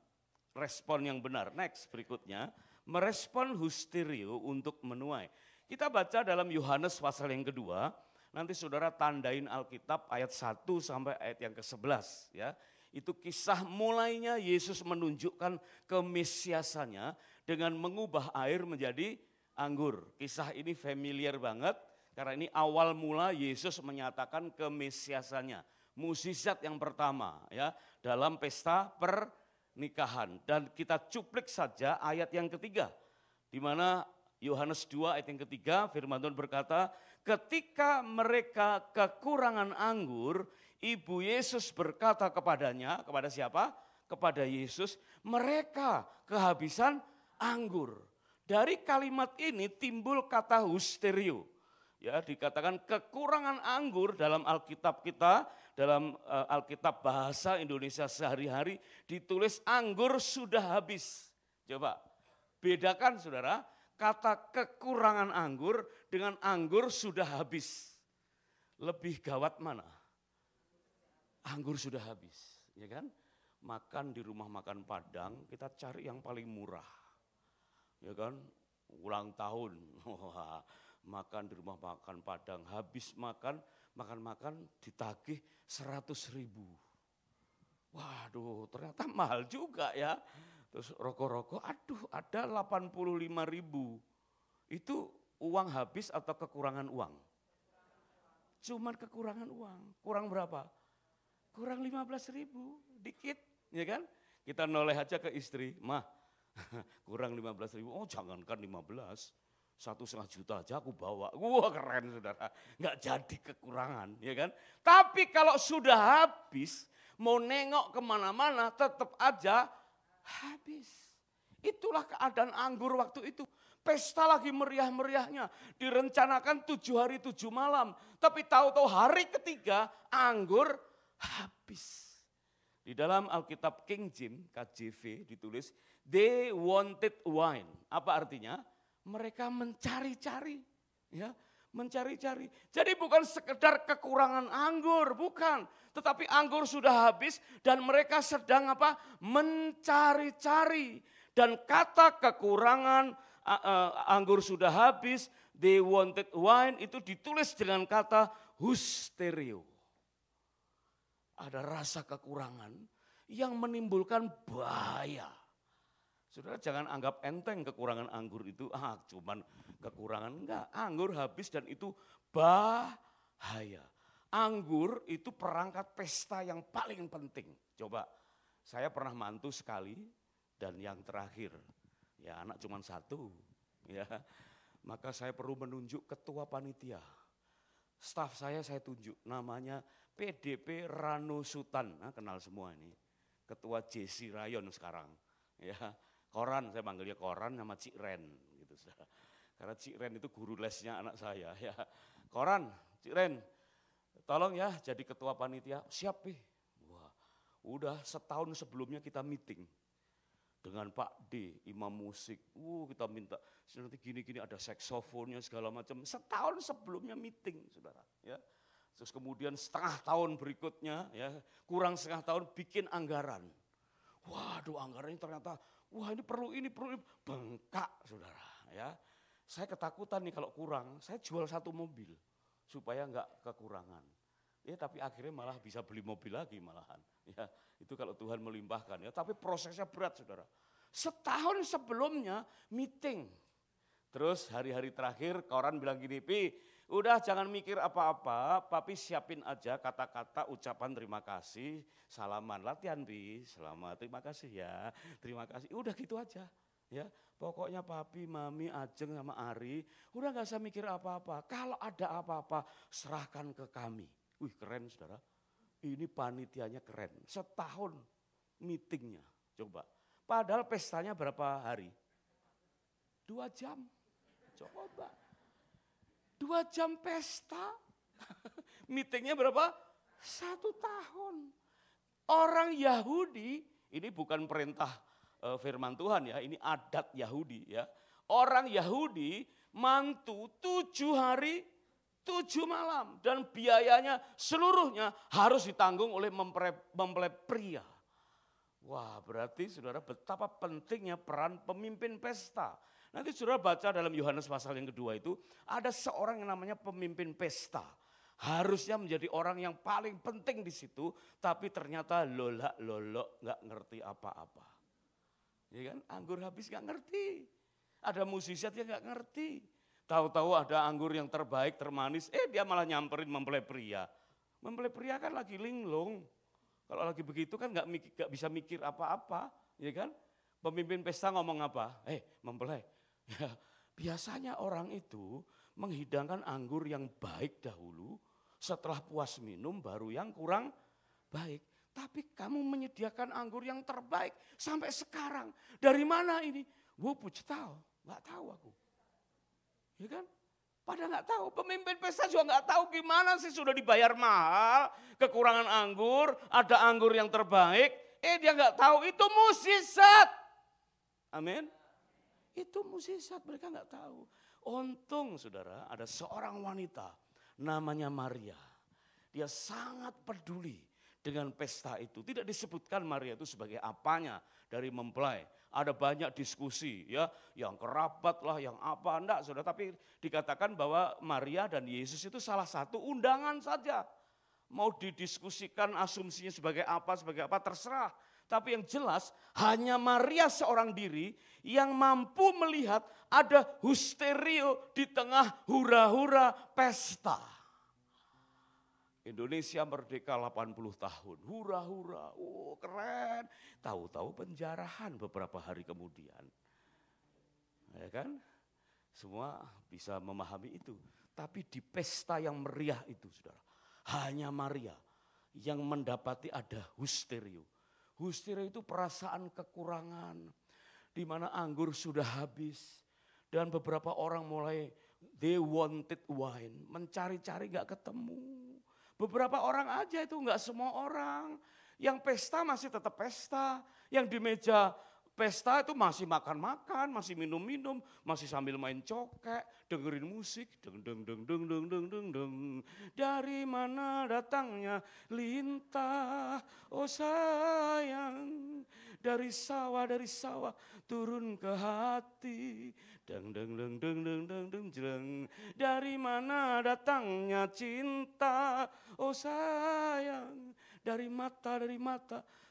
respon yang benar. Next berikutnya, merespon husterio untuk menuai. Kita baca dalam Yohanes pasal yang kedua, nanti saudara tandain Alkitab ayat 1 sampai ayat yang ke-11 ya. Itu kisah mulainya Yesus menunjukkan kemesiasannya dengan mengubah air menjadi anggur. Kisah ini familiar banget karena ini awal mula Yesus menyatakan kemesiasannya. Mukjizat yang pertama ya dalam pesta pernikahan. Dan kita cuplik saja ayat yang ketiga. Di mana Yohanes 2 ayat yang ketiga firman Tuhan berkata, ketika mereka kekurangan anggur, Ibu Yesus berkata kepadanya, kepada siapa? Kepada Yesus, mereka kehabisan anggur. Dari kalimat ini timbul kata husterio. Ya, dikatakan kekurangan anggur dalam Alkitab kita, dalam Alkitab bahasa Indonesia sehari-hari ditulis anggur sudah habis. Coba bedakan saudara, kata kekurangan anggur dengan anggur sudah habis. Lebih gawat mana? Anggur sudah habis, ya kan? Makan di rumah makan Padang, kita cari yang paling murah. Ya kan? Ulang tahun, makan di rumah makan Padang, habis makan ditagih 100.000. Waduh, ternyata mahal juga ya. Terus rokok-rokok, aduh ada 85.000. Itu uang habis atau kekurangan uang? Cuman kekurangan uang, kurang berapa? Kurang 15.000, dikit, ya kan? Kita noleh aja ke istri, mah kurang 15.000, oh jangankan 15, 1,5 juta aja aku bawa. Wah keren saudara, nggak jadi kekurangan, ya kan? Tapi kalau sudah habis, mau nengok kemana-mana tetap aja habis. Itulah keadaan anggur waktu itu. Pesta lagi meriah-meriahnya, direncanakan 7 hari 7 malam. Tapi tahu-tahu hari ketiga anggur habis. Di dalam Alkitab King James, KJV ditulis, they wanted wine. Apa artinya? Mereka mencari-cari. Ya, mencari-cari. Jadi bukan sekedar kekurangan anggur, bukan. Tetapi anggur sudah habis dan mereka sedang apa? Mencari-cari. Dan kata kekurangan anggur sudah habis, they wanted wine itu ditulis dengan kata husterio. Ada rasa kekurangan yang menimbulkan bahaya. Saudara jangan anggap enteng kekurangan anggur itu, cuman kekurangan, enggak. Anggur habis dan itu bahaya. Anggur itu perangkat pesta yang paling penting. Coba, saya pernah mantu sekali dan yang terakhir, ya anak cuma 1. Ya, maka saya perlu menunjuk ketua panitia. Staf saya tunjuk, namanya PDP Rano Sutan, kenal semua ini. Ketua JC Rayon sekarang. Ya, Koran, saya panggilnya Koran sama Cik Ren. Gitu, karena Cik Ren itu guru lesnya anak saya. Ya. Koran, Cik Ren, tolong ya jadi ketua panitia. Siap, Pi. Wah, udah setahun sebelumnya kita meeting. Dengan Pak D, imam musik, kita minta nanti gini-gini ada saksofonnya segala macam. Setahun sebelumnya meeting, saudara. Ya. Terus kemudian setengah tahun berikutnya, ya kurang setengah tahun bikin anggaran. Waduh anggarannya ternyata, ini perlu, bengkak saudara. Ya, saya ketakutan nih kalau kurang, saya jual 1 mobil supaya enggak kekurangan. Ya tapi akhirnya malah bisa beli mobil lagi malahan. Ya itu kalau Tuhan melimpahkan ya. Tapi prosesnya berat saudara. Setahun sebelumnya meeting. Terus hari-hari terakhir Koran bilang gini, Pi udah jangan mikir apa-apa, Papi siapin aja kata-kata ucapan terima kasih, salaman, latihan Pi, selamat, terima kasih ya, terima kasih. Udah gitu aja. Ya, pokoknya Papi, Mami, Ajeng sama Ari udah gak usah mikir apa-apa. Kalau ada apa-apa serahkan ke kami. Wih keren saudara, ini panitianya keren. Setahun meetingnya, coba. Padahal pestanya berapa hari? 2 jam, coba. 2 jam pesta, meetingnya berapa? 1 tahun. Orang Yahudi, ini bukan perintah firman Tuhan ya, ini adat Yahudi ya. Orang Yahudi mantu 7 hari 7 malam. Dan biayanya seluruhnya harus ditanggung oleh mempelai pria. Wah, berarti saudara betapa pentingnya peran pemimpin pesta. Nanti saudara baca dalam Yohanes pasal yang kedua itu, ada seorang yang namanya pemimpin pesta. Harusnya menjadi orang yang paling penting di situ, tapi ternyata lolak-lolok gak ngerti apa-apa. Ya kan, anggur habis gak ngerti. Ada musisiat yang gak ngerti. Tahu-tahu ada anggur yang terbaik, termanis, dia malah nyamperin mempelai pria. Mempelai pria kan lagi linglung. Kalau lagi begitu kan gak bisa mikir apa-apa, ya kan. Pemimpin pesta ngomong apa? Mempelai, ya, biasanya orang itu menghidangkan anggur yang baik dahulu, setelah puas minum baru yang kurang baik. Tapi kamu menyediakan anggur yang terbaik sampai sekarang. Dari mana ini? Puji tahu, gak tahu aku. Ya kan? Pada gak tahu, pemimpin pesta juga gak tahu gimana sih, sudah dibayar mahal, kekurangan anggur, ada anggur yang terbaik, dia gak tahu itu musisat. Amin. Itu musisat, mereka gak tahu. Untung saudara, ada seorang wanita namanya Maria. Dia sangat peduli dengan pesta itu. Tidak disebutkan Maria itu sebagai apanya dari mempelai. Ada banyak diskusi ya, yang kerabat lah, yang apa, enggak saudara. Tapi dikatakan bahwa Maria dan Yesus itu salah satu undangan saja. Mau didiskusikan asumsinya sebagai apa terserah. Tapi yang jelas hanya Maria seorang diri yang mampu melihat ada husterio di tengah hura-hura pesta. Indonesia merdeka 80 tahun, hura-hura, keren. Tahu-tahu penjarahan beberapa hari kemudian. Ya kan? Semua bisa memahami itu. Tapi di pesta yang meriah itu saudara, hanya Maria yang mendapati ada husterio. Husteria itu perasaan kekurangan, di mana anggur sudah habis dan beberapa orang mulai they wanted wine, mencari-cari gak ketemu. Beberapa orang aja itu, gak semua orang. Yang pesta masih tetap pesta, yang di meja pesta itu masih makan-makan, masih minum-minum, masih sambil main cokek, dengerin musik, deng deng deng deng deng deng deng deng. Dari mana datangnya lintah, oh sayang, dari sawah turun ke hati, deng deng deng deng deng deng deng jeng. Dari mana datangnya cinta, oh sayang, dari mata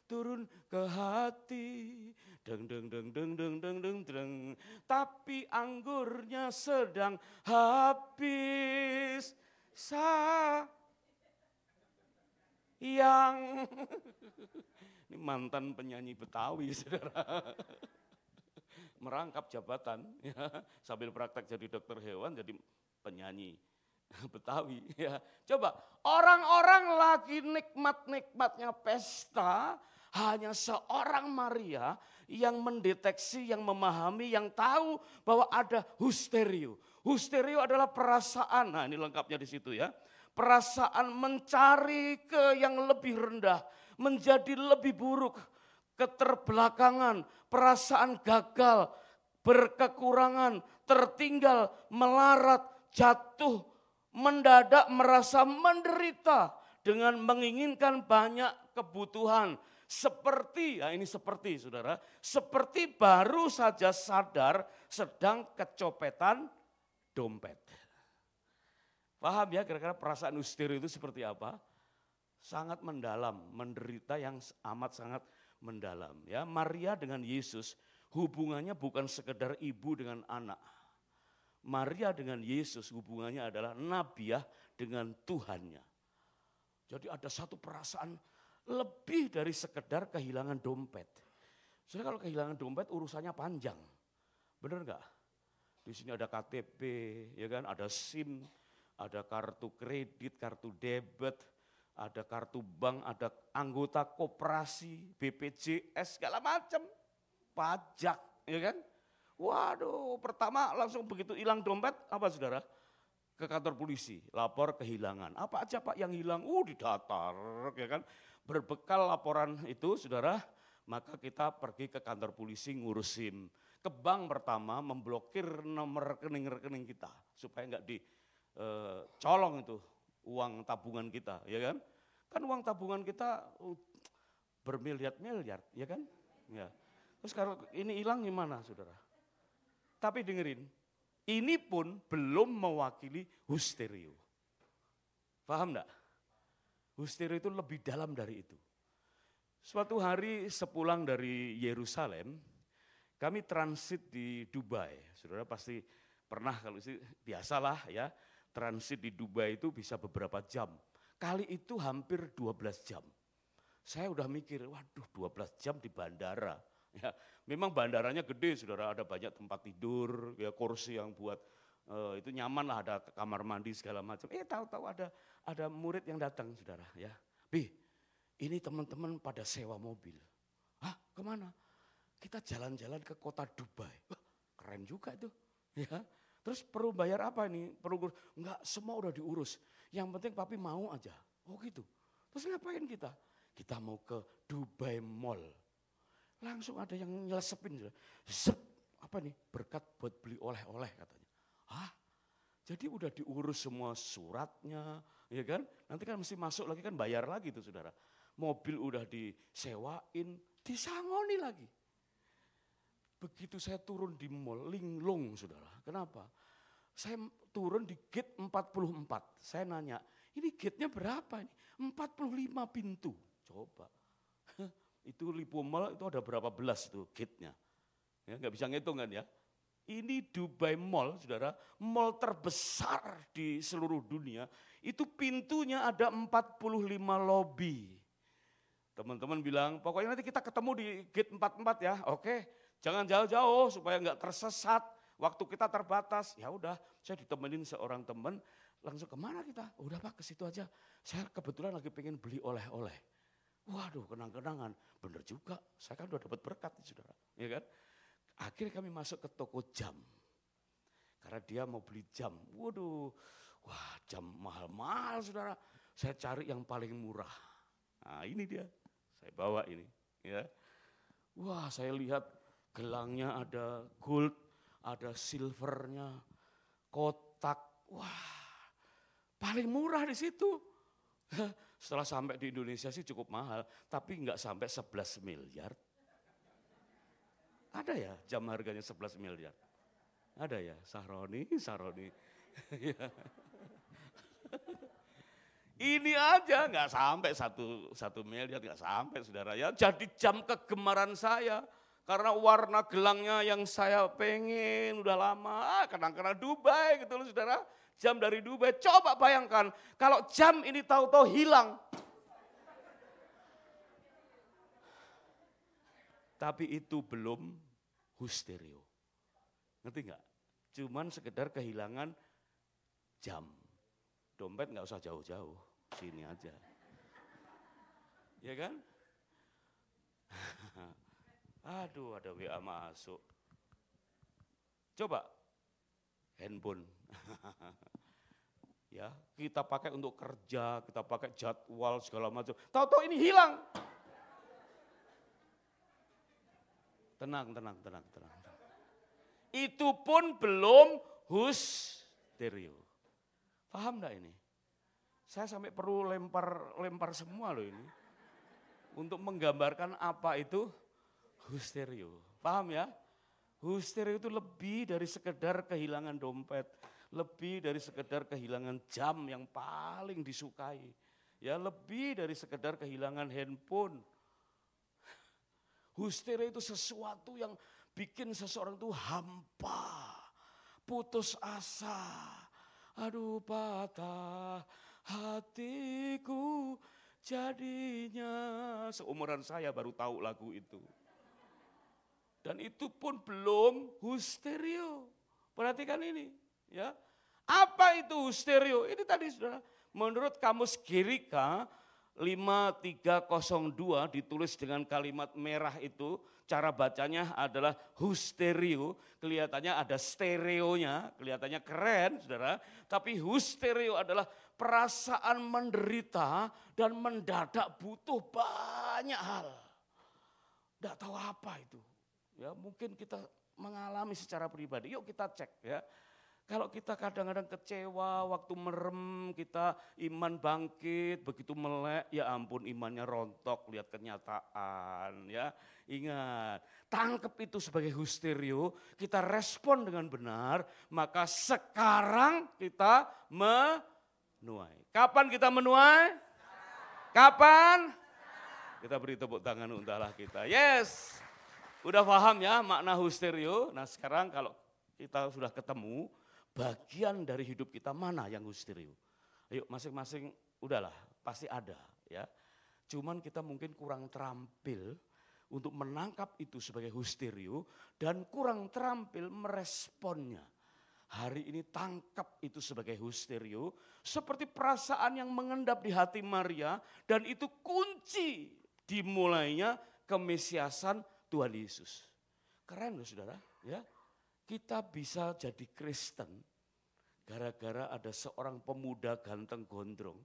turun ke hati, deng deng deng deng deng deng deng deng. Tapi anggurnya sedang habis, sayang. Ini mantan penyanyi Betawi saudara. Merangkap jabatan ya, sambil praktek jadi dokter hewan, jadi penyanyi Betawi ya. Coba orang-orang lagi nikmat-nikmatnya pesta, hanya seorang Maria yang mendeteksi, yang memahami, yang tahu bahwa ada husterio. Husterio adalah perasaan, nah ini lengkapnya di situ ya. Perasaan mencari ke yang lebih rendah, menjadi lebih buruk, keterbelakangan, perasaan gagal, berkekurangan, tertinggal, melarat, jatuh, mendadak merasa menderita dengan menginginkan banyak kebutuhan. Seperti, ya ini seperti saudara, seperti baru saja sadar sedang kecopetan dompet. Paham ya kira-kira perasaan husterio itu seperti apa? Sangat mendalam, menderita yang amat sangat mendalam. Ya, Maria dengan Yesus hubungannya bukan sekedar ibu dengan anak. Maria dengan Yesus hubungannya adalah nabiah dengan Tuhannya. Jadi ada satu perasaan lebih dari sekedar kehilangan dompet. Soalnya kalau kehilangan dompet urusannya panjang. Benar enggak? Di sini ada KTP, ya kan? Ada SIM, ada kartu kredit, kartu debit, ada kartu bank, ada anggota koperasi, BPJS, segala macam. Pajak, ya kan? Waduh, pertama langsung begitu hilang dompet, apa saudara? Ke kantor polisi, lapor kehilangan. Apa aja Pak yang hilang? Didatar, ya kan? Berbekal laporan itu saudara, maka kita pergi ke kantor polisi ngurus SIM. ke bank pertama memblokir nomor rekening-rekening kita supaya nggak dicolong itu uang tabungan kita, ya kan? Kan uang tabungan kita bermiliar-miliar, ya kan? Ya. Terus kalau ini hilang gimana, saudara? Tapi dengerin, ini pun belum mewakili husterio. Paham enggak? Husterio itu lebih dalam dari itu. Suatu hari sepulang dari Yerusalem, kami transit di Dubai. Saudara pasti pernah, kalau sih biasalah ya, transit di Dubai itu bisa beberapa jam. Kali itu hampir 12 jam. Saya udah mikir, waduh 12 jam di bandara. Ya, memang bandaranya gede, saudara, ada banyak tempat tidur, ya kursi yang buat itu nyaman lah, ada kamar mandi segala macam. Tahu-tahu ada murid yang datang, saudara, ya. Bi, ini teman-teman pada sewa mobil. Hah, kemana? Kita jalan-jalan ke kota Dubai. Wah, keren juga itu. Ya. Terus perlu bayar apa ini? Enggak, semua udah diurus. Yang penting papi mau aja. Oh gitu. Terus ngapain kita? Kita mau ke Dubai Mall. Langsung ada yang nyelesepin. Zep, apa nih? Berkat buat beli oleh-oleh katanya. Hah? Jadi udah diurus semua suratnya, ya kan? Nanti kan mesti masuk lagi kan bayar lagi tuh saudara. Mobil udah disewain, disangoni lagi. Begitu saya turun di mall, linglung saudara. Kenapa? Saya turun di gate 44. Saya nanya, ini gate-nya berapa ini? 45 pintu. Coba. Itu Lipo Mall itu ada berapa belas tuh gate-nya. Ya, gak bisa ngitung kan ya. Ini Dubai Mall, saudara, mall terbesar di seluruh dunia. Itu pintunya ada 45 lobby. Teman-teman bilang, pokoknya nanti kita ketemu di gate 44 ya, oke. Jangan jauh-jauh supaya nggak tersesat, waktu kita terbatas. Ya udah, saya ditemenin seorang teman, langsung kemana kita? Udah Pak, ke situ aja. Saya kebetulan lagi pengen beli oleh-oleh. Waduh, kenang-kenangan, bener juga. Saya kan udah dapat berkat, saudara, ya kan? Akhirnya kami masuk ke toko jam. Karena dia mau beli jam. Waduh, wah jam mahal-mahal saudara. Saya cari yang paling murah. Nah ini dia, saya bawa ini. Ya. Wah saya lihat gelangnya ada gold, ada silvernya, kotak. Wah paling murah di situ. Setelah sampai di Indonesia sih cukup mahal, tapi enggak sampai 11 miliar. Ada ya jam harganya 11 miliar? Ada ya, Sahroni. Ini aja nggak sampai 1 miliar, nggak sampai saudara ya. Jadi jam kegemaran saya. Karena warna gelangnya yang saya pengen udah lama, kadang-kadang Dubai gitu loh saudara. Jam dari Dubai, coba bayangkan kalau jam ini tahu-tahu hilang. Tapi itu belum husterio. Ngerti enggak? Cuman sekedar kehilangan jam. Dompet enggak usah jauh-jauh, sini aja. Ya kan? Aduh, ada WA masuk. Coba handphone. Ya, kita pakai untuk kerja, kita pakai jadwal segala macam. Tahu-tahu ini hilang. Tenang. Itu pun belum husterio. Paham enggak ini? Saya sampai perlu lempar semua loh ini. Untuk menggambarkan apa itu husterio. Paham ya? Husterio itu lebih dari sekedar kehilangan dompet. Lebih dari sekedar kehilangan jam yang paling disukai. Ya, lebih dari sekedar kehilangan handphone. Husterio itu sesuatu yang bikin seseorang itu hampa, putus asa. Aduh patah hatiku jadinya. Seumuran saya baru tahu lagu itu. Dan itu pun belum husterio. Perhatikan ini. Ya, apa itu husterio? Ini tadi saudara, menurut kamus Girika 5302 ditulis dengan kalimat merah itu, cara bacanya adalah husterio, kelihatannya ada stereonya, kelihatannya keren saudara, tapi husterio adalah perasaan menderita dan mendadak butuh banyak hal. Tidak tahu apa itu, ya mungkin kita mengalami secara pribadi. Yuk kita cek ya. Kalau kita kadang-kadang kecewa, waktu merem kita iman bangkit, begitu melek, ya ampun imannya rontok, lihat kenyataan ya. Ingat, tangkap itu sebagai hysterio, kita respon dengan benar, maka sekarang kita menuai. Kapan kita menuai? Kapan? Kita beri tepuk tangan untuk Allah kita. Yes, udah paham ya makna hysterio. Nah sekarang kalau kita sudah ketemu, bagian dari hidup kita mana yang hysterio? Ayo masing-masing udahlah pasti ada ya. Cuman kita mungkin kurang terampil untuk menangkap itu sebagai hysterio dan kurang terampil meresponnya. Hari ini tangkap itu sebagai hysterio seperti perasaan yang mengendap di hati Maria dan itu kunci dimulainya kemesiasan Tuhan Yesus. Keren loh saudara ya. Kita bisa jadi Kristen gara-gara ada seorang pemuda ganteng gondrong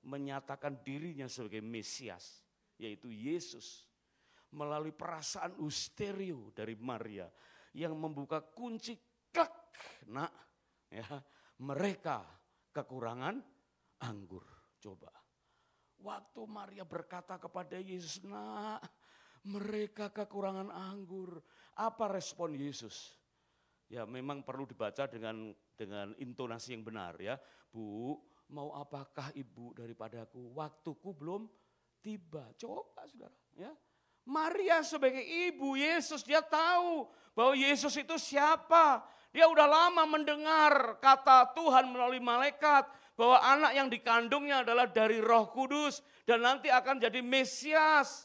menyatakan dirinya sebagai Mesias, yaitu Yesus. Melalui perasaan hysterio dari Maria yang membuka kunci klek, nak, ya, mereka kekurangan anggur. Coba, waktu Maria berkata kepada Yesus, nak, mereka kekurangan anggur. Apa respon Yesus? Ya memang perlu dibaca dengan intonasi yang benar ya. Bu, mau apakah ibu daripadaku? Waktuku belum tiba. Coba saudara ya. Maria sebagai ibu Yesus dia tahu bahwa Yesus itu siapa. Dia udah lama mendengar kata Tuhan melalui malaikat bahwa anak yang dikandungnya adalah dari Roh Kudus dan nanti akan jadi Mesias.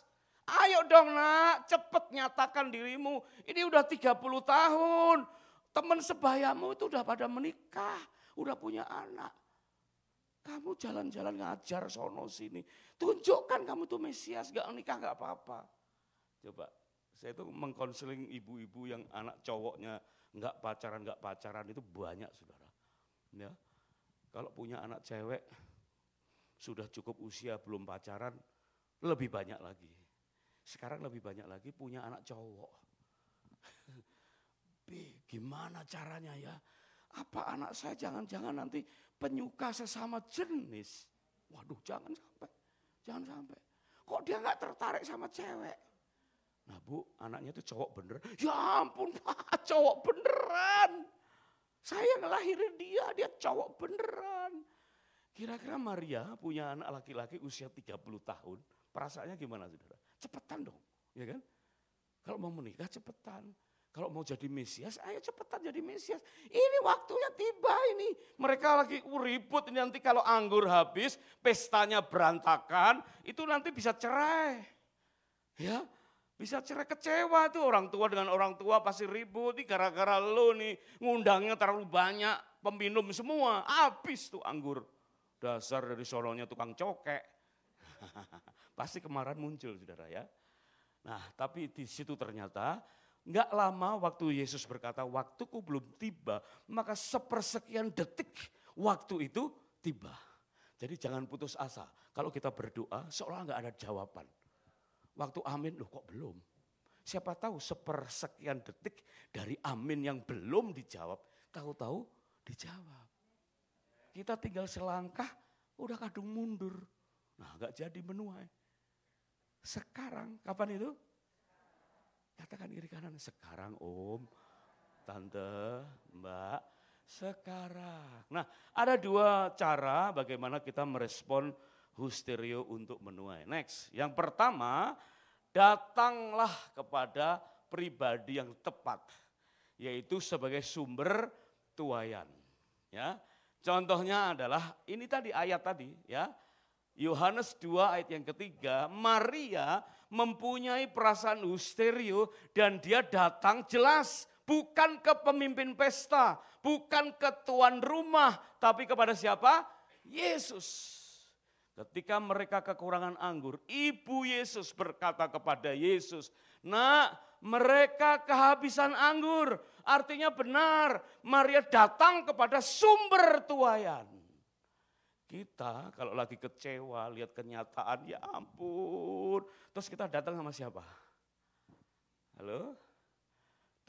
Ayo dong nak, cepet nyatakan dirimu. Ini udah 30 tahun. Teman sebayamu itu udah pada menikah, udah punya anak. Kamu jalan-jalan ngajar sono sini. Tunjukkan kamu tuh Mesias, gak nikah gak apa-apa. Coba, saya tuh mengkonseling ibu-ibu yang anak cowoknya gak pacaran itu banyak saudara. Ya, kalau punya anak cewek, sudah cukup usia belum pacaran, lebih banyak lagi. Sekarang lebih banyak lagi punya anak cowok. Gimana caranya ya? Apa anak saya jangan-jangan nanti penyuka sesama jenis? Waduh jangan sampai. Kok dia gak tertarik sama cewek? Nah bu, anaknya itu cowok bener. Ya ampun pak, cowok beneran. Saya ngelahirin dia cowok beneran. Kira-kira Maria punya anak laki-laki usia 30 tahun. Perasaannya gimana saudara? Cepetan dong, ya kan? Kalau mau menikah cepetan. Kalau mau jadi Mesias, ayo cepetan jadi Mesias. Ini waktunya tiba ini. Mereka lagi ribut ini nanti kalau anggur habis, pestanya berantakan, itu nanti bisa cerai. Ya, bisa cerai, kecewa tuh orang tua dengan orang tua pasti ribut. Ini gara-gara lo nih ngundangnya terlalu banyak, peminum semua, habis tuh anggur. Dasar dari sononya tukang cokek. Pasti kemarahan muncul saudara ya. Nah tapi di situ ternyata nggak lama waktu Yesus berkata waktuku belum tiba, maka sepersekian detik waktu itu tiba. Jadi jangan putus asa. Kalau kita berdoa seolah nggak ada jawaban. Waktu amin loh kok belum. Siapa tahu sepersekian detik dari amin yang belum dijawab, tahu-tahu dijawab. Kita tinggal selangkah udah kadung mundur. Nah nggak jadi menuai. Sekarang kapan itu? Katakan kiri kanan, sekarang om, tante, mbak, sekarang. Nah ada dua cara bagaimana kita merespon hysterio untuk menuai. Next, yang pertama datanglah kepada pribadi yang tepat. Yaitu sebagai sumber tuaian. Ya, contohnya adalah ini tadi ayat tadi ya. Yohanes 2 ayat yang ketiga, Maria mempunyai perasaan hysterio dan dia datang jelas bukan ke pemimpin pesta, bukan ke tuan rumah, tapi kepada siapa? Yesus. Ketika mereka kekurangan anggur, ibu Yesus berkata kepada Yesus, nak mereka kehabisan anggur. Artinya benar, Maria datang kepada sumber tuaian. Kita kalau lagi kecewa, lihat kenyataan, ya ampun. Terus kita datang sama siapa? Halo?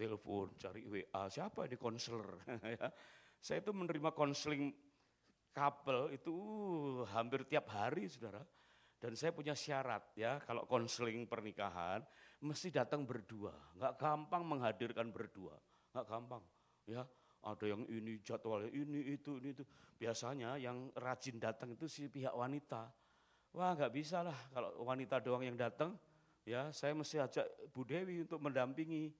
telepon, cari WA, siapa ini konselor? Ya. Saya itu menerima konseling couple itu hampir tiap hari, saudara. Dan saya punya syarat ya, kalau konseling pernikahan mesti datang berdua. Nggak gampang menghadirkan berdua, nggak gampang. Ya, ada yang ini jadwalnya ini itu. Biasanya yang rajin datang itu si pihak wanita. Wah nggak bisa lah kalau wanita doang yang datang. Ya, saya mesti ajak Bu Dewi untuk mendampingi.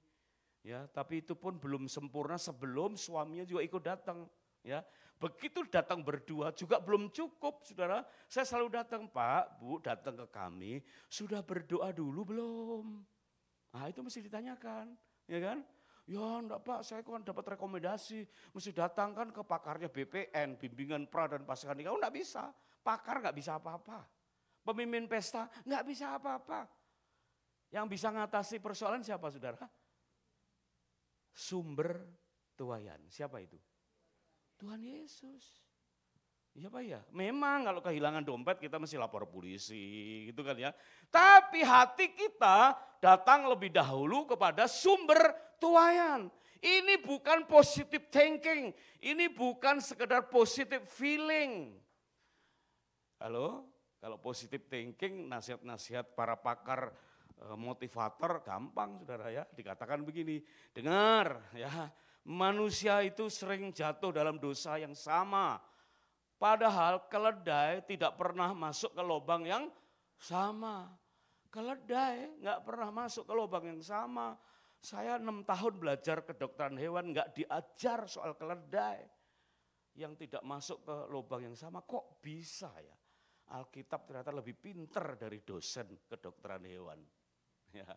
Ya, tapi itu pun belum sempurna sebelum suaminya juga ikut datang. Ya, begitu datang berdua juga belum cukup, saudara. Saya selalu datang, Pak, Bu, datang ke kami, sudah berdoa dulu belum? Nah itu mesti ditanyakan, ya kan? Ya enggak Pak, saya kan dapat rekomendasi, mesti datang kan ke pakarnya BPN, bimbingan pra dan pasca nikah. Enggak bisa, pakar enggak bisa apa-apa. Pemimpin pesta enggak bisa apa-apa. Yang bisa ngatasi persoalan siapa, saudara? Sumber tuayan, siapa itu? Tuhan Yesus. Iya Pak ya, memang kalau kehilangan dompet kita mesti lapor polisi gitu kan ya. Tapi hati kita datang lebih dahulu kepada sumber tuayan. Ini bukan positive thinking, ini bukan sekedar positive feeling. Halo, kalau positive thinking nasihat-nasihat para pakar motivator gampang saudara ya. Dikatakan begini, dengar ya. Manusia itu sering jatuh dalam dosa yang sama. Padahal keledai tidak pernah masuk ke lubang yang sama. Keledai nggak pernah masuk ke lubang yang sama. Saya 6 tahun belajar kedokteran hewan nggak diajar soal keledai. Yang tidak masuk ke lubang yang sama, kok bisa ya? Alkitab ternyata lebih pinter dari dosen kedokteran hewan. Ya.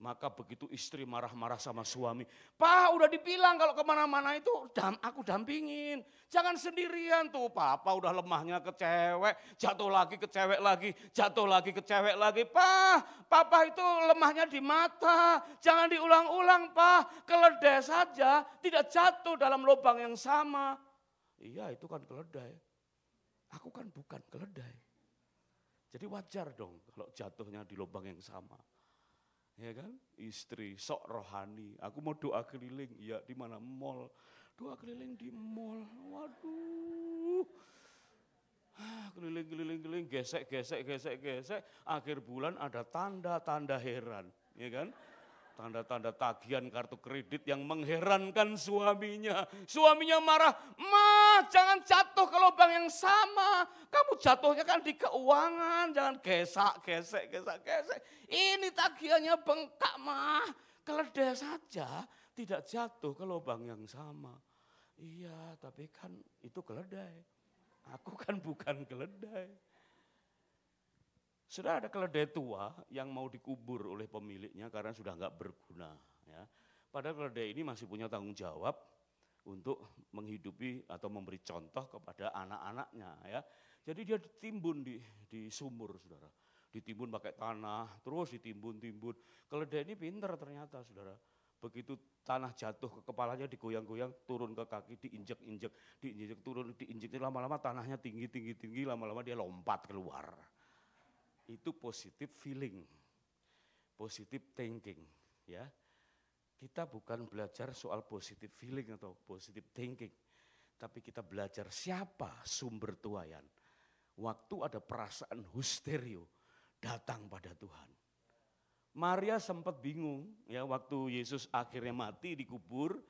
Maka begitu istri marah-marah sama suami, Pak udah dibilang kalau kemana-mana itu aku dampingin. Jangan sendirian tuh, Papa udah lemahnya ke cewek, jatuh lagi ke cewek lagi, jatuh lagi ke cewek lagi. Pak, Papa itu lemahnya di mata, jangan diulang-ulang Pak. Keledai saja tidak jatuh dalam lubang yang sama. Iya itu kan keledai, aku kan bukan keledai. Jadi wajar dong kalau jatuhnya di lubang yang sama. Ya kan, istri sok rohani, aku mau doa keliling, ya di mana mall, doa keliling di mall, waduh, keliling, gesek, akhir bulan ada tanda-tanda heran, ya kan, tanda-tanda tagihan kartu kredit yang mengherankan suaminya. Suaminya marah, "Ma, jangan jatuh ke lubang yang sama. Kamu jatuhnya kan di keuangan, jangan gesek. Ini tagihannya bengkak, Ma." Keledai saja tidak jatuh ke lubang yang sama. Iya, tapi kan itu keledai. Aku kan bukan keledai. Sudah ada keledai tua yang mau dikubur oleh pemiliknya karena sudah enggak berguna. Ya. Padahal keledai ini masih punya tanggung jawab untuk menghidupi atau memberi contoh kepada anak-anaknya. Ya. Jadi dia ditimbun di sumur, saudara. Ditimbun pakai tanah, terus ditimbun. Keledai ini pintar ternyata, saudara. Begitu tanah jatuh ke kepalanya, digoyang-goyang, turun ke kaki, diinjek-injek, turun, diinjek. Lama-lama tanahnya tinggi, lama-lama dia lompat keluar. Itu positive feeling, positive thinking. Ya, kita bukan belajar soal positive feeling atau positive thinking, tapi kita belajar siapa sumber tuayan. Waktu ada perasaan histerio datang pada Tuhan. Maria sempat bingung ya waktu Yesus akhirnya mati dikubur.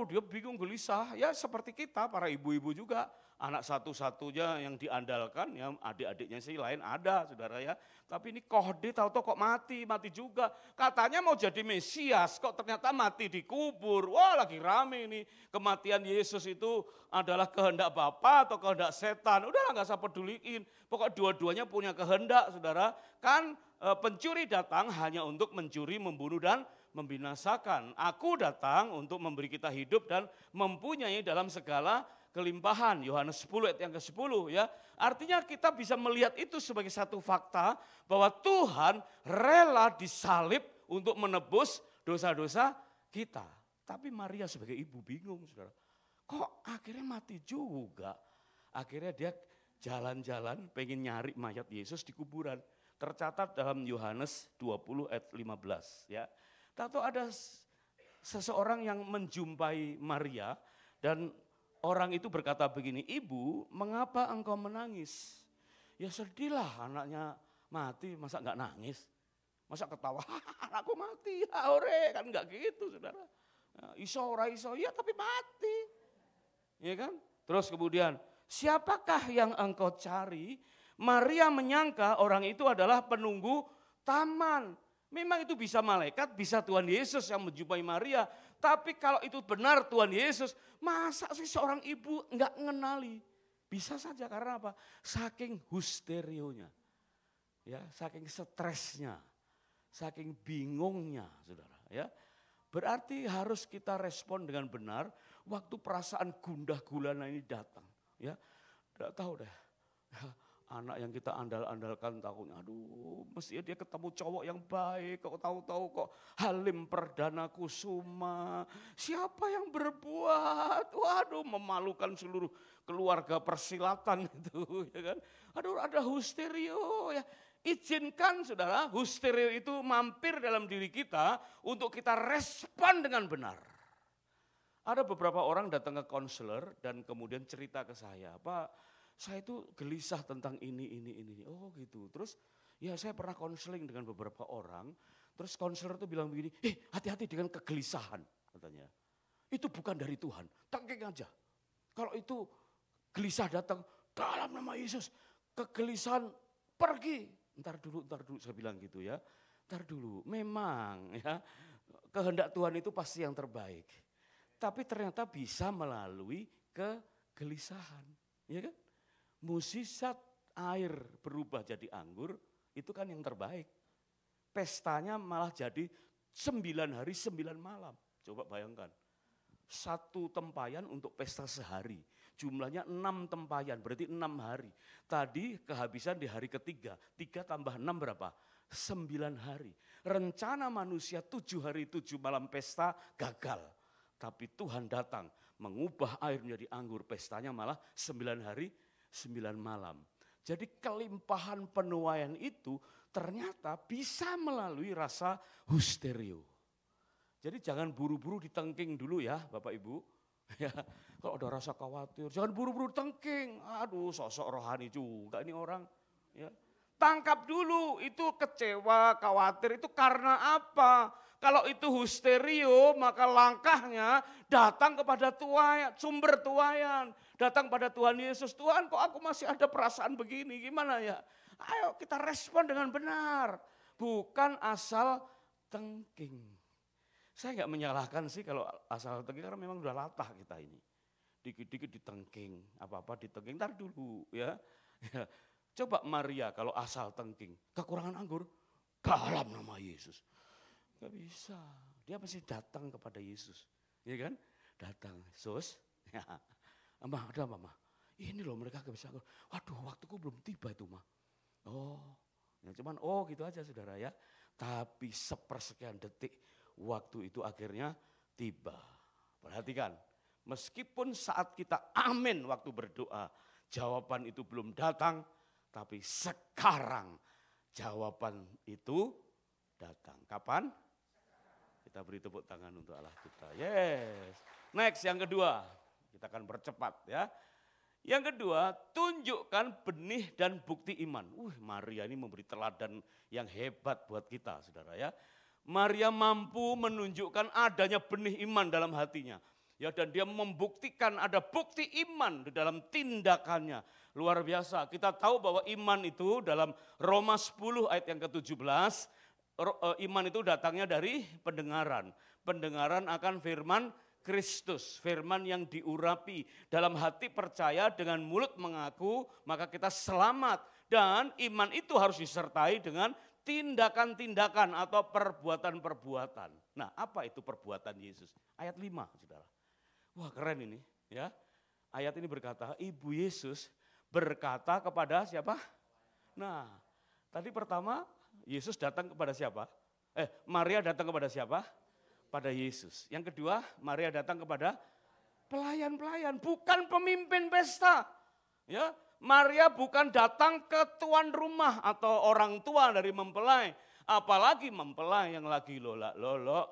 Dia bingung gelisah, ya seperti kita para ibu-ibu juga. Anak satu-satunya yang diandalkan, ya adik-adiknya sih lain ada saudara ya. Tapi ini Kohdi tahu-tahu kok mati juga. Katanya mau jadi Mesias, kok ternyata mati dikubur. Wah lagi rame nih, kematian Yesus itu adalah kehendak Bapa atau kehendak setan. Udahlah gak usah peduliin, pokoknya dua-duanya punya kehendak saudara. Kan pencuri datang hanya untuk mencuri, membunuh dan membinasakan. Aku datang untuk memberi kita hidup dan mempunyai dalam segala kelimpahan. Yohanes 10 ayat yang ke-10 ya. Artinya kita bisa melihat itu sebagai satu fakta bahwa Tuhan rela disalib untuk menebus dosa-dosa kita. Tapi Maria sebagai ibu bingung saudara. Kok akhirnya mati juga? Akhirnya dia jalan-jalan pengen nyari mayat Yesus di kuburan. Tercatat dalam Yohanes 20 ayat 15 ya. Tahu ada seseorang yang menjumpai Maria dan orang itu berkata begini, "Ibu, mengapa engkau menangis?" Ya sedihlah, anaknya mati, masa enggak nangis? Masa ketawa, anakku mati, ore, kan enggak gitu saudara. Iso ora iso, ya tapi mati. Ya kan? Terus kemudian, siapakah yang engkau cari? Maria menyangka orang itu adalah penunggu taman. Memang itu bisa malaikat, bisa Tuhan Yesus yang menjumpai Maria. Tapi kalau itu benar Tuhan Yesus, masa sih seorang ibu enggak mengenali? Bisa saja karena apa? Saking histerionya. Ya, saking stresnya, saking bingungnya, Saudara, ya. Berarti harus kita respon dengan benar waktu perasaan gundah gulana ini datang, ya. Enggak tahu deh. Anak yang kita andal-andalkan takutnya, aduh mestinya dia ketemu cowok yang baik, kok tahu-tahu kok Halim Perdana Kusuma. Siapa yang berbuat? Waduh, memalukan seluruh keluarga persilatan itu, ya kan. Aduh, ada histerio ya. Izinkan saudara, histerio itu mampir dalam diri kita untuk kita respon dengan benar. Ada beberapa orang datang ke konselor dan kemudian cerita ke saya, "Pak, saya itu gelisah tentang ini. Oh gitu. Terus ya saya pernah konseling dengan beberapa orang. Terus konselor itu bilang begini, hati-hati dengan kegelisahan katanya. Itu bukan dari Tuhan, tangkeng aja. Kalau itu gelisah datang dalam nama Yesus, kegelisahan pergi. Ntar dulu saya bilang gitu ya. Ntar dulu, memang ya kehendak Tuhan itu pasti yang terbaik. Tapi ternyata bisa melalui kegelisahan, ya kan? Musisat air berubah jadi anggur, itu kan yang terbaik. Pestanya malah jadi 9 hari 9 malam. Coba bayangkan, 1 tempayan untuk pesta sehari. Jumlahnya 6 tempayan, berarti 6 hari. Tadi kehabisan di hari ketiga, 3 tambah 6 berapa? 9 hari. Rencana manusia 7 hari 7 malam pesta gagal. Tapi Tuhan datang mengubah air menjadi anggur, pestanya malah 9 hari 9 malam. Jadi kelimpahan penuaian itu ternyata bisa melalui rasa histerio. Jadi jangan buru-buru ditengking dulu ya Bapak Ibu. Ya, kalau ada rasa khawatir, jangan buru-buru tengking. Aduh, sosok rohani juga ini orang. Ya. Tangkap dulu, itu kecewa, khawatir itu karena apa? Kalau itu histerio, maka langkahnya datang kepada tuayan, sumber tuayan. Datang pada Tuhan Yesus, Tuhan kok aku masih ada perasaan begini, gimana ya? Ayo kita respon dengan benar. Bukan asal tengking. Saya enggak menyalahkan sih kalau asal tengking, karena memang udah latah kita ini. Dikit-dikit ditengking, apa-apa ditengking, ntar dulu ya. Coba Maria kalau asal tengking, kekurangan anggur, dalam nama Yesus. Gak bisa, dia pasti datang kepada Yesus, ya kan? Datang, Yesus, ya, Mah ada Mama, ini loh mereka gak bisa anggur. Waduh, waktuku belum tiba itu Mah. Oh, ya cuman gitu aja saudara ya. Tapi sepersekian detik waktu itu akhirnya tiba. Perhatikan, meskipun saat kita amin waktu berdoa, jawaban itu belum datang, tapi sekarang jawaban itu datang. Kapan? Kita beri tepuk tangan untuk Allah kita. Yes. Next, yang kedua. Kita akan percepat ya. Yang kedua, tunjukkan benih dan bukti iman. Maria ini memberi teladan yang hebat buat kita, saudara ya. Maria mampu menunjukkan adanya benih iman dalam hatinya. Ya, dan dia membuktikan ada bukti iman di dalam tindakannya. Luar biasa. Kita tahu bahwa iman itu dalam Roma 10 ayat yang ke-17, iman itu datangnya dari pendengaran. Pendengaran akan firman Kristus, firman yang diurapi. Dalam hati percaya, dengan mulut mengaku, maka kita selamat. Dan iman itu harus disertai dengan tindakan-tindakan atau perbuatan-perbuatan. Nah, apa itu perbuatan Yesus? Ayat 5, saudara. Wah, keren ini ya. Ayat ini berkata, Ibu Yesus berkata kepada siapa? Nah, tadi pertama Yesus datang kepada siapa? Maria datang kepada siapa? Pada Yesus. Yang kedua, Maria datang kepada pelayan-pelayan, bukan pemimpin pesta. Ya, Maria bukan datang ke tuan rumah atau orang tua dari mempelai, apalagi mempelai yang lagi lolak-lolok.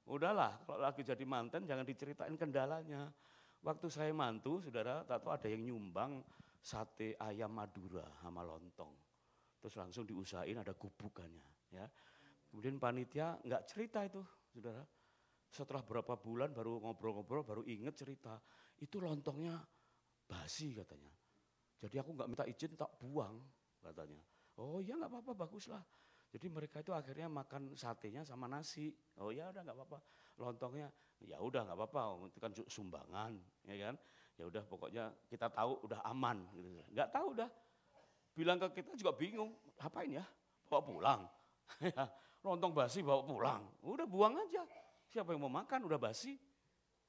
Udahlah, kalau lagi jadi manten jangan diceritain kendalanya. Waktu saya mantu, saudara, tahu ada yang nyumbang sate ayam Madura sama lontong. Terus langsung diusahain ada gubukannya. Ya. Kemudian panitia nggak cerita itu, saudara. Setelah berapa bulan baru ngobrol-ngobrol, baru inget cerita. Itu lontongnya basi katanya. Jadi aku nggak minta izin, tak buang katanya. Oh iya nggak apa-apa, baguslah. Jadi mereka itu akhirnya makan satenya sama nasi. Oh ya udah nggak apa-apa. Lontongnya ya udah nggak apa-apa, itu kan sumbangan, ya kan. Ya udah pokoknya kita tahu udah aman. Gitu. Nggak tahu udah. Bilang ke kita juga bingung, apain ya? Bawa pulang. Lontong basi bawa pulang. Udah buang aja. Siapa yang mau makan udah basi.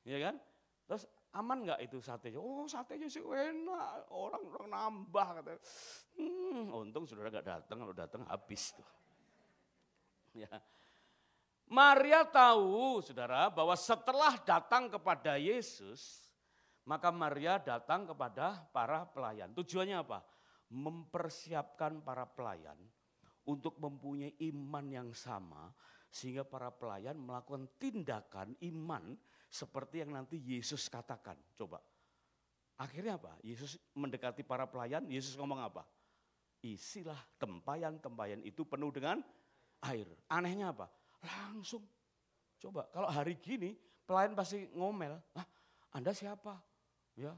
Ya kan? Terus aman nggak itu satenya? Oh satenya sih enak, orang nambah katanya. Untung saudara nggak datang, kalau datang habis tuh. Ya. Maria tahu, saudara, bahwa setelah datang kepada Yesus, maka Maria datang kepada para pelayan. Tujuannya apa? Mempersiapkan para pelayan untuk mempunyai iman yang sama, sehingga para pelayan melakukan tindakan iman seperti yang nanti Yesus katakan. Coba, akhirnya apa? Yesus mendekati para pelayan, Yesus ngomong apa? Isilah tempayan-tempayan itu penuh dengan air. Anehnya apa? Langsung. Coba kalau hari gini pelayan pasti ngomel. Ah, Anda siapa? Ya,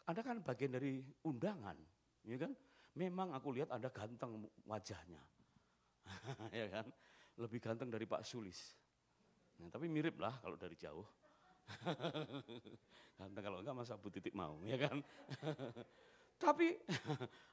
Anda kan bagian dari undangan, ya kan? Memang aku lihat Anda ganteng wajahnya, ya kan? Lebih ganteng dari Pak Sulis. Nah, tapi mirip lah kalau dari jauh. Ganteng kalau enggak masa Bu Titik mau, ya kan? Tapi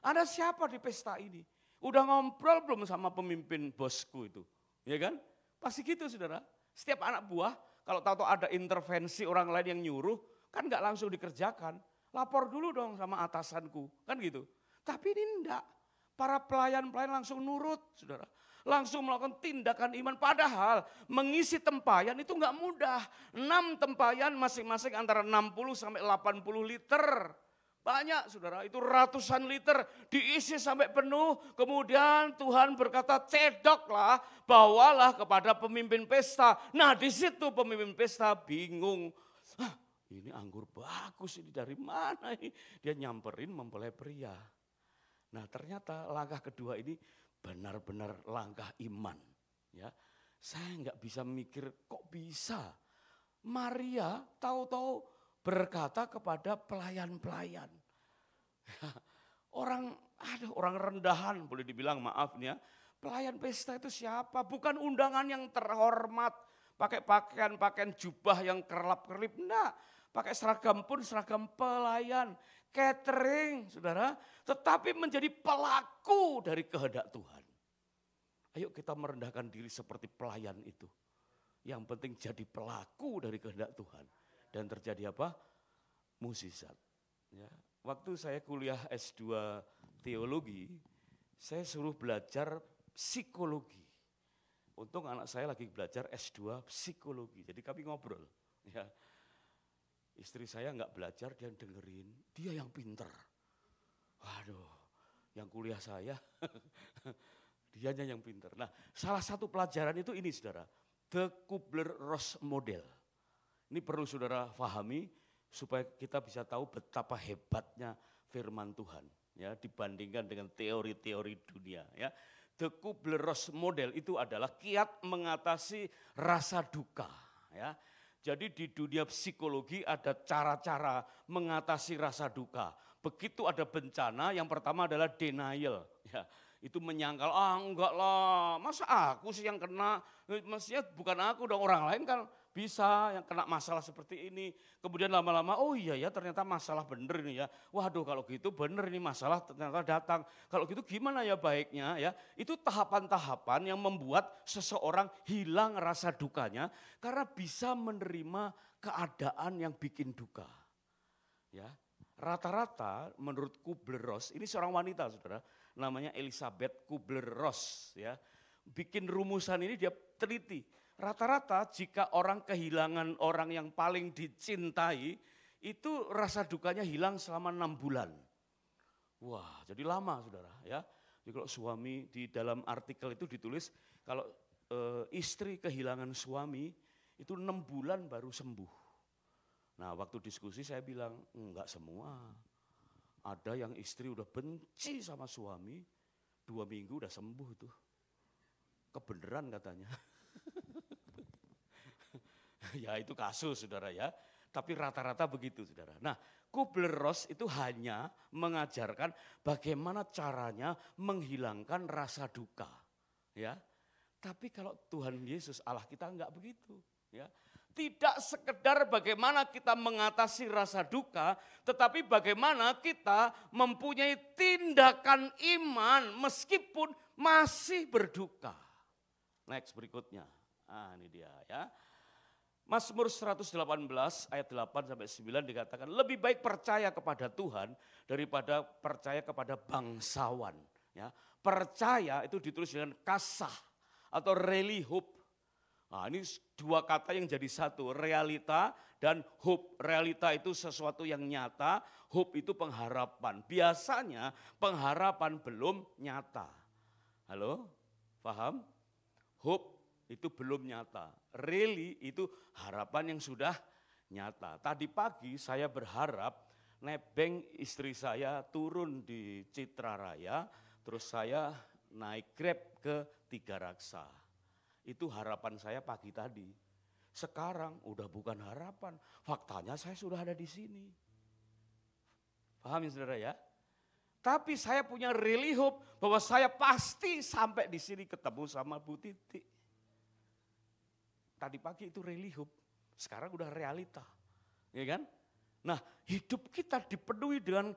Anda siapa di pesta ini? Udah ngobrol belum sama pemimpin bosku itu? Ya kan? Pasti gitu saudara. Setiap anak buah kalau tahu ada intervensi orang lain yang nyuruh, kan enggak langsung dikerjakan. Lapor dulu dong sama atasanku, kan gitu. Tapi ini enggak. Para pelayan-pelayan langsung nurut saudara. Langsung melakukan tindakan iman. Padahal mengisi tempayan itu enggak mudah. 6 tempayan masing-masing antara 60 sampai 80 liter. Banyak saudara, itu ratusan liter diisi sampai penuh. Kemudian Tuhan berkata, cedoklah, bawalah kepada pemimpin pesta. Nah di situ pemimpin pesta bingung. Hah, ini anggur bagus, ini dari mana ini? Dia nyamperin mempelai pria. Nah ternyata langkah kedua ini benar-benar langkah iman. Ya, saya nggak bisa mikir kok bisa. Maria tahu-tahu berkata kepada pelayan-pelayan. Orang rendahan boleh dibilang, maaf nih ya. Pelayan pesta itu siapa? Bukan undangan yang terhormat. Pakai pakaian jubah yang kerlap-kerlip. Enggak, pakai seragam pun seragam pelayan. Catering saudara. Tetapi menjadi pelaku dari kehendak Tuhan. Ayo kita merendahkan diri seperti pelayan itu. Yang penting jadi pelaku dari kehendak Tuhan. Dan terjadi apa? Mukjizat. Ya. Waktu saya kuliah S2 teologi, saya suruh belajar psikologi. Untung anak saya lagi belajar S2 psikologi, jadi kami ngobrol. Ya. Istri saya enggak belajar, dia dengerin, dia yang pinter. Waduh, yang kuliah saya, dianya yang pinter. Nah, salah satu pelajaran itu ini saudara, The Kubler-Ross Model. Ini perlu saudara pahami supaya kita bisa tahu betapa hebatnya firman Tuhan ya dibandingkan dengan teori-teori dunia ya. The Kubler-Ross Model itu adalah kiat mengatasi rasa duka ya. Jadi di dunia psikologi ada cara-cara mengatasi rasa duka. Begitu ada bencana, yang pertama adalah denial ya. Itu menyangkal, enggak lah, masa aku sih yang kena, maksudnya bukan aku dong, orang lain kan bisa yang kena masalah seperti ini. Kemudian lama-lama, oh iya ya ternyata masalah bener ini ya. Waduh kalau gitu bener ini masalah ternyata datang. Kalau gitu gimana ya baiknya ya. Itu tahapan-tahapan yang membuat seseorang hilang rasa dukanya karena bisa menerima keadaan yang bikin duka. Ya, rata-rata menurut Kubler-Ross, ini seorang wanita saudara, namanya Elizabeth Kubler-Ross ya. Bikin rumusan ini dia teliti. Rata-rata jika orang kehilangan orang yang paling dicintai, itu rasa dukanya hilang selama 6 bulan. Wah, jadi lama saudara ya. Jadi kalau suami, di dalam artikel itu ditulis kalau istri kehilangan suami itu 6 bulan baru sembuh. Nah waktu diskusi saya bilang, enggak semua. Ada yang istri udah benci sama suami, 2 minggu udah sembuh tuh. Kebenaran katanya. Ya itu kasus saudara ya. Tapi rata-rata begitu saudara. Nah Kubler-Ross itu hanya mengajarkan bagaimana caranya menghilangkan rasa duka. Ya. Tapi kalau Tuhan Yesus Allah kita enggak begitu. Ya. Tidak sekedar bagaimana kita mengatasi rasa duka, tetapi bagaimana kita mempunyai tindakan iman meskipun masih berduka. Next berikutnya. Nah ini dia ya. Mazmur 118 ayat 8 sampai 9 dikatakan lebih baik percaya kepada Tuhan daripada percaya kepada bangsawan. Ya. Percaya itu ditulis dengan kasah atau relihub. Nah, ini 2 kata yang jadi satu, realita dan hope. Realita itu sesuatu yang nyata, hope itu pengharapan. Biasanya pengharapan belum nyata. Halo, paham? Hope itu belum nyata. Really itu harapan yang sudah nyata. Tadi pagi saya berharap nebeng istri saya turun di Citra Raya, terus saya naik Grab ke Tiga Raksa. Itu harapan saya pagi tadi. Sekarang udah bukan harapan, faktanya saya sudah ada di sini. Paham ya saudara ya? Tapi saya punya really hope bahwa saya pasti sampai di sini ketemu sama Bu Titi. Tadi pagi itu really hope, sekarang udah realita. Ya kan? Nah hidup kita dipenuhi dengan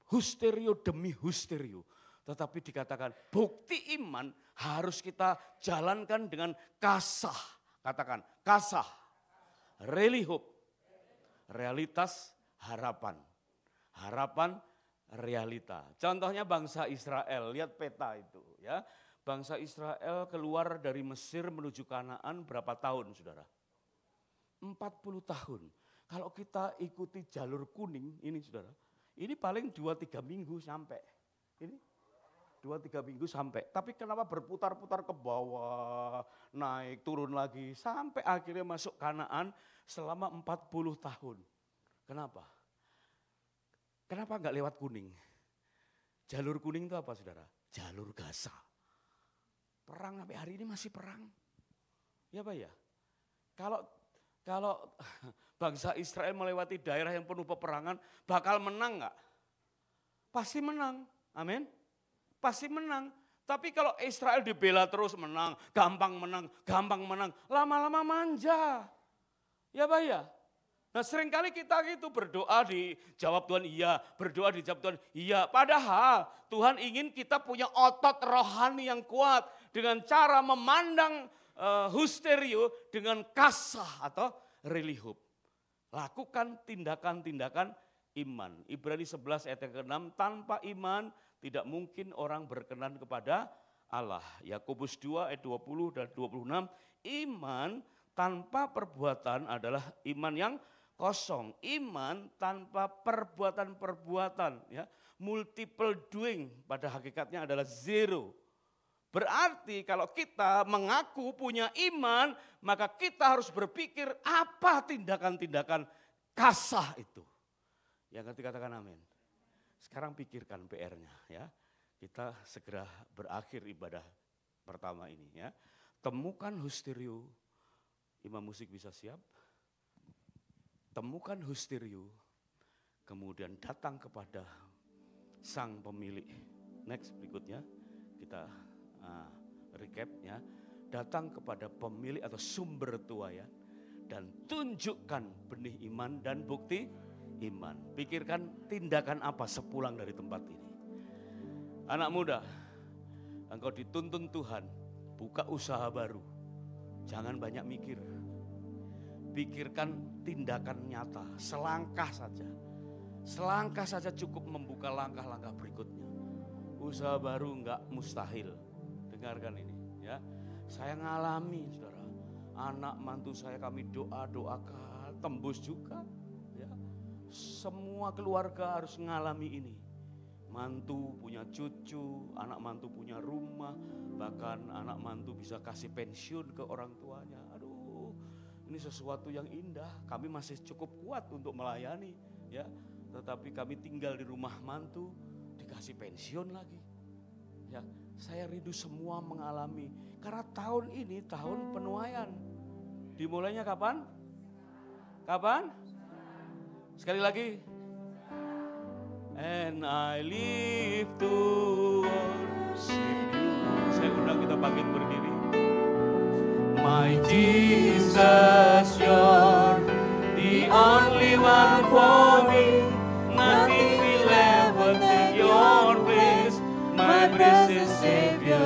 hysterio demi hysterio. Tetapi dikatakan bukti iman harus kita jalankan dengan kasah. Katakan kasah, really hope, realitas harapan. Harapan realita. Contohnya bangsa Israel, lihat peta itu ya. Bangsa Israel keluar dari Mesir menuju Kanaan berapa tahun saudara? 40 tahun. Kalau kita ikuti jalur kuning ini saudara, ini paling 2-3 minggu sampai. Ini 2-3 minggu sampai. Tapi kenapa berputar-putar ke bawah, naik, turun lagi, sampai akhirnya masuk Kanaan selama 40 tahun. Kenapa? Kenapa enggak lewat kuning? Jalur kuning itu apa saudara? Jalur Gaza. Perang sampai hari ini masih perang. Ya Pak ya? Kalau bangsa Israel melewati daerah yang penuh peperangan, bakal menang enggak? Pasti menang. Amin. Pasti menang. Tapi kalau Israel dibela terus menang, gampang menang, lama-lama manja. Ya Pak ya? Nah seringkali kita gitu berdoa dijawab Tuhan iya, berdoa dijawab Tuhan iya. Padahal Tuhan ingin kita punya otot rohani yang kuat dengan cara memandang hysterio dengan kasah atau relihub. Lakukan tindakan-tindakan iman. Ibrani 11 ayat yang ke-6, tanpa iman tidak mungkin orang berkenan kepada Allah. Yakobus 2 ayat 20 dan 26, iman tanpa perbuatan adalah iman yang kosong. Iman tanpa perbuatan-perbuatan, ya, multiple doing pada hakikatnya adalah zero. Berarti kalau kita mengaku punya iman, maka kita harus berpikir apa tindakan-tindakan kasah itu. Yang ngerti katakan amin. Sekarang pikirkan PR-nya ya. Kita segera berakhir ibadah pertama ini ya. Temukan hysterio. Imam musik bisa siap. Temukan hysterio. Kemudian datang kepada sang pemilik. Next berikutnya kita recap ya. Datang kepada pemilik atau sumber tuayan dan tunjukkan benih iman dan bukti iman. Pikirkan tindakan apa sepulang dari tempat ini. Anak muda, engkau dituntun Tuhan, buka usaha baru. Jangan banyak mikir. Pikirkan tindakan nyata, selangkah saja. Selangkah saja cukup membuka langkah-langkah berikutnya. Usaha baru enggak mustahil. Dengarkan ini ya. Saya ngalami saudara, anak mantu saya kami doa-doakan, tembus juga. Ya. Semua keluarga harus ngalami ini. Mantu punya cucu, anak mantu punya rumah, bahkan anak mantu bisa kasih pensiun ke orang tuanya. Aduh, ini sesuatu yang indah. Kami masih cukup kuat untuk melayani, ya. Tetapi kami tinggal di rumah mantu, dikasih pensiun lagi. Ya, saya rindu semua mengalami. Karena tahun ini tahun penuaian. Dimulainya kapan? Kapan? Sekali lagi. And I live to worship you. Saya undang kita bangkit berdiri. My Jesus, you're the only one for me. Nothing will ever take your place, my precious Savior.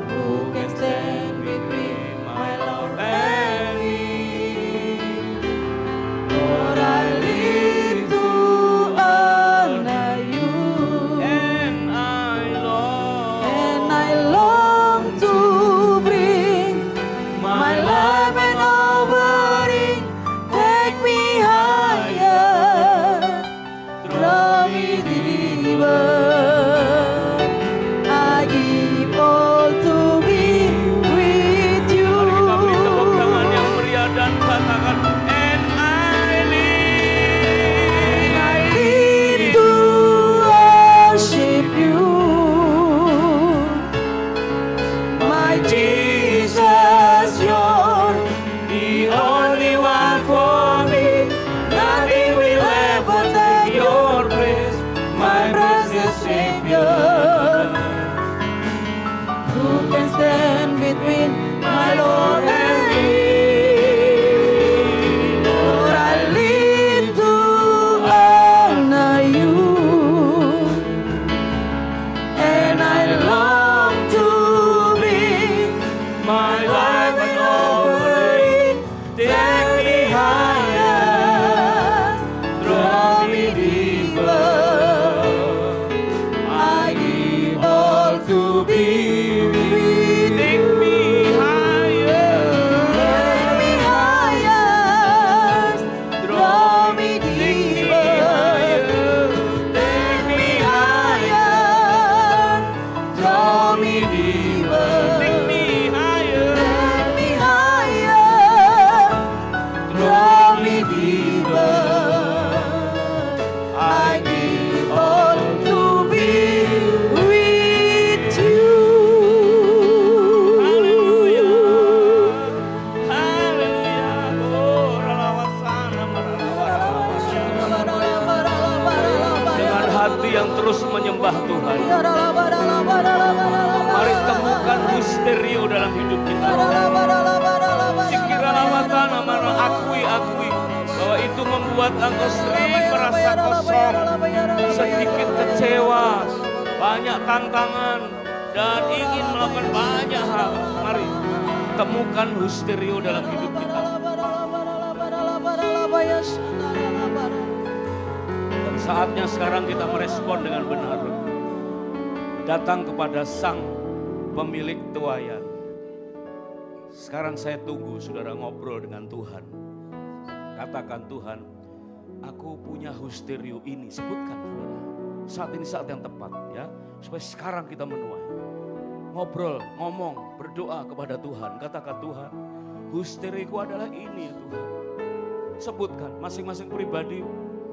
Who can stand between my Lord and me? Lord, I live to honor you, and I long to bring my life and offering. Take me higher, draw me deeper. I give all to be with you. Mari kita beri tepuk tangan yang meriah dan katakan, and I live to worship you, my Jesus, you're the only one for me. Nothing will ever take your place, my precious Savior. Who can stand between my Lord and me? Lord, I live to honor you, and I long to bring my life and offering. Take me higher, draw me deeper. I give all to be with you. Take me higher, draw me deeper. Take me higher, draw me deeper. Take me higher, draw me deeper. I give all to be with you. Haleluya, haleluya. Oh, ralawasana, dengan hati yang terus menyembah Tuhan, mari temukan misterio dalam hidup kita. Sikiralamatana, mana akui bahwa itu membuat engkau sering merasa kosong, sedikit kecewa, banyak tantangan, dan ingin melakukan banyak hal. Mari temukan misterio dalam hidup kita. Dan saatnya sekarang kita merespon dengan benar. Datang kepada Sang Pemilik tuaian. Sekarang saya tunggu saudara ngobrol dengan Tuhan. Katakan, Tuhan, aku punya histerio ini. Sebutkan saudara. Saat ini saat yang tepat ya. Supaya sekarang kita menuai. Ngobrol, ngomong, berdoa kepada Tuhan. Katakan, Tuhan, histeriku adalah ini ya Tuhan. Sebutkan, masing-masing pribadi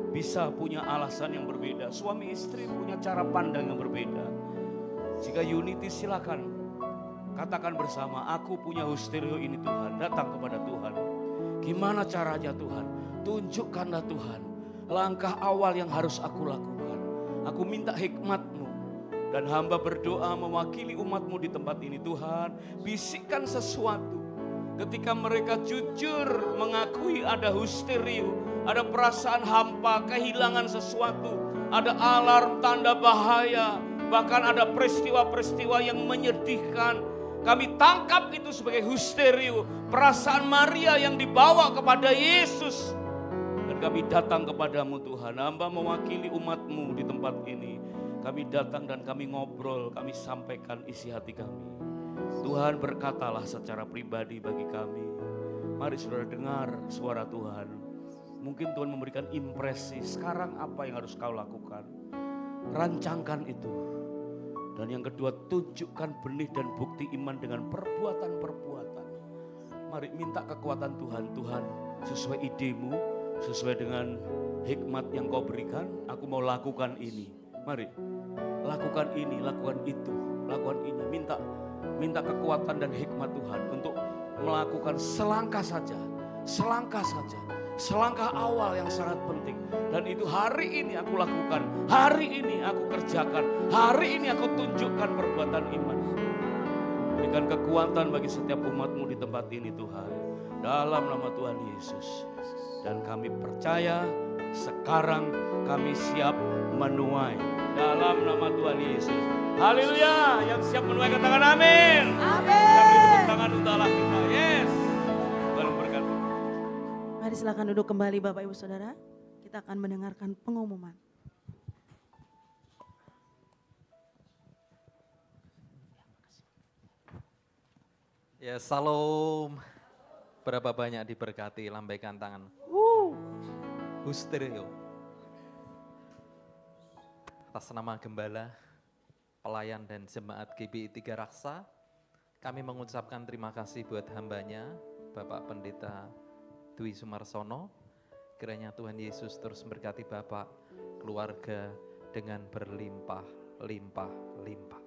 bisa punya alasan yang berbeda. Suami istri punya cara pandang yang berbeda. Jika unity silakan katakan bersama, aku punya histerio ini Tuhan. Datang kepada Tuhan. Gimana caranya Tuhan? Tunjukkanlah Tuhan langkah awal yang harus aku lakukan. Aku minta hikmat-Mu. Dan hamba berdoa mewakili umat-Mu di tempat ini Tuhan. Bisikkan sesuatu. Ketika mereka jujur mengakui ada histerio, ada perasaan hampa, kehilangan sesuatu, ada alarm tanda bahaya, bahkan ada peristiwa-peristiwa yang menyedihkan. Kami tangkap itu sebagai histerio, perasaan Maria yang dibawa kepada Yesus. Dan kami datang kepadamu Tuhan, hamba mewakili umat-Mu di tempat ini. Kami datang dan kami ngobrol, kami sampaikan isi hati kami. Tuhan berkatalah secara pribadi bagi kami. Mari saudara dengar suara Tuhan. Mungkin Tuhan memberikan impresi, sekarang apa yang harus kau lakukan. Rancangkan itu. Dan yang kedua, tunjukkan benih dan bukti iman dengan perbuatan-perbuatan. Mari minta kekuatan Tuhan. Tuhan, sesuai idemu, sesuai dengan hikmat yang kau berikan, aku mau lakukan ini. Mari, lakukan ini, lakukan itu, lakukan ini. Minta kekuatan dan hikmat Tuhan untuk melakukan selangkah saja. Selangkah awal yang sangat penting. Dan itu hari ini aku lakukan, hari ini aku kerjakan, hari ini aku tunjukkan perbuatan iman. Berikan kekuatan bagi setiap umat-Mu di tempat ini Tuhan. Dalam nama Tuhan Yesus. Dan kami percaya sekarang kami siap menuai. Dalam nama Tuhan Yesus. Haleluya. Yang siap menuai katakan amin. Amin. Kami tepuk tangan untuk Allah kita. Yes. Tuhan berkati. Mari silakan duduk kembali Bapak Ibu Saudara. Kita akan mendengarkan pengumuman. Ya, salam. Berapa banyak diberkati, lambaikan tangan. Hustereo. Atas nama Gembala, pelayan dan jemaat GBI Tiga Raksa, kami mengucapkan terima kasih buat hambanya, Bapak Pendeta Dwi Sumarsono. Kiranya Tuhan Yesus terus memberkati Bapak, keluarga dengan berlimpah-limpah-limpah.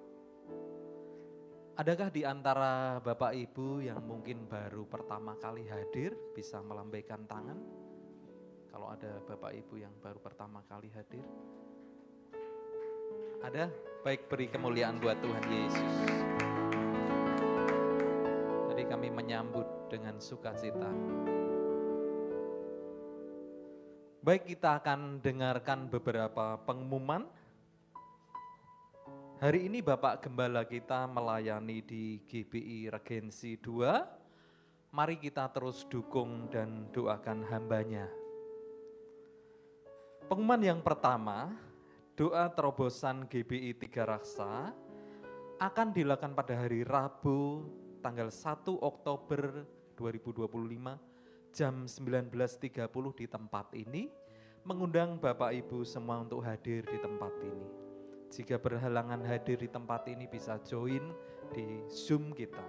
Adakah di antara Bapak Ibu yang mungkin baru pertama kali hadir bisa melambaikan tangan? Kalau ada Bapak Ibu yang baru pertama kali hadir. Ada? Baik, beri kemuliaan buat Tuhan Yesus. Jadi kami menyambut dengan sukacita. Baik, kita akan dengarkan beberapa pengumuman. Hari ini Bapak Gembala kita melayani di GBI Regensi 2. Mari kita terus dukung dan doakan hambanya. Pengumuman yang pertama, doa terobosan GBI Tiga Raksa akan dilakukan pada hari Rabu tanggal 1 Oktober 2025 jam 19.30 di tempat ini. Mengundang Bapak Ibu semua untuk hadir di tempat ini. Jika berhalangan hadir di tempat ini bisa join di Zoom kita.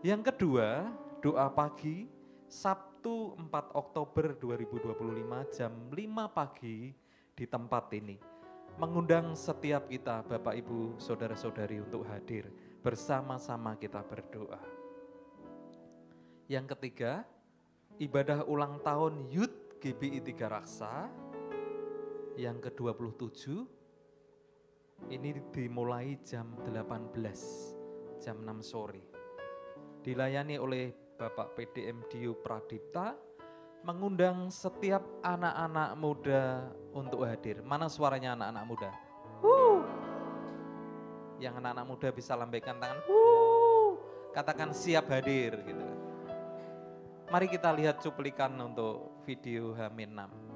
Yang kedua, doa pagi Sabtu 4 Oktober 2025 jam 5 pagi di tempat ini. Mengundang setiap kita Bapak Ibu Saudara-saudari untuk hadir. Bersama-sama kita berdoa. Yang ketiga, ibadah ulang tahun Youth GBI Tiga Raksa yang ke-27. Ini dimulai jam 18, jam 6 sore. Dilayani oleh Bapak PDM Dio Pradipta, mengundang setiap anak-anak muda untuk hadir. Mana suaranya anak-anak muda? Yang anak-anak muda bisa lambaikan tangan. Katakan siap hadir gitu. Mari kita lihat cuplikan untuk video H-6.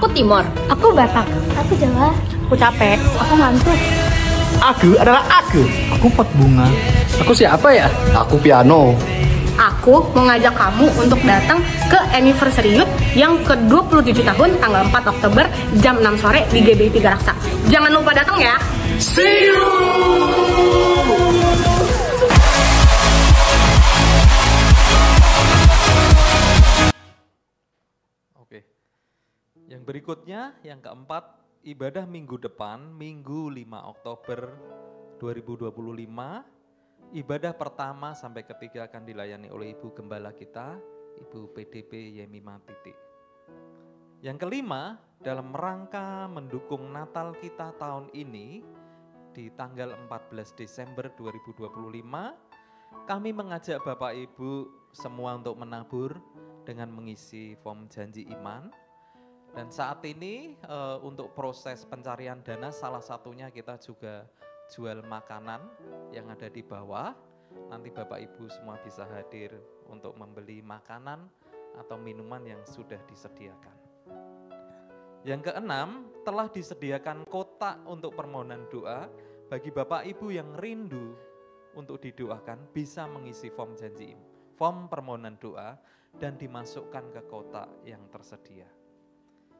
Aku Timor. Aku Batak. Aku Jawa. Aku capek. Aku ngantuk. Aku adalah aku. Aku pot bunga. Aku siapa ya? Aku piano. Aku mau ngajak kamu untuk datang ke anniversary Youth yang ke-27 tahun tanggal 4 Oktober jam 6 sore di GBI Tiga Raksa. Jangan lupa datang ya. See you. Oke. Yang berikutnya, yang keempat, ibadah minggu depan, Minggu 5 Oktober 2025. Ibadah pertama sampai ketiga akan dilayani oleh Ibu Gembala kita, Ibu PDP Yemima Titik. Yang kelima, dalam rangka mendukung Natal kita tahun ini, di tanggal 14 Desember 2025, kami mengajak Bapak Ibu semua untuk menabur dengan mengisi form janji iman. Dan saat ini untuk proses pencarian dana salah satunya kita juga jual makanan yang ada di bawah. Nanti Bapak Ibu semua bisa hadir untuk membeli makanan atau minuman yang sudah disediakan. Yang keenam, telah disediakan kotak untuk permohonan doa bagi Bapak Ibu yang rindu untuk didoakan bisa mengisi form janji form permohonan doa dan dimasukkan ke kotak yang tersedia.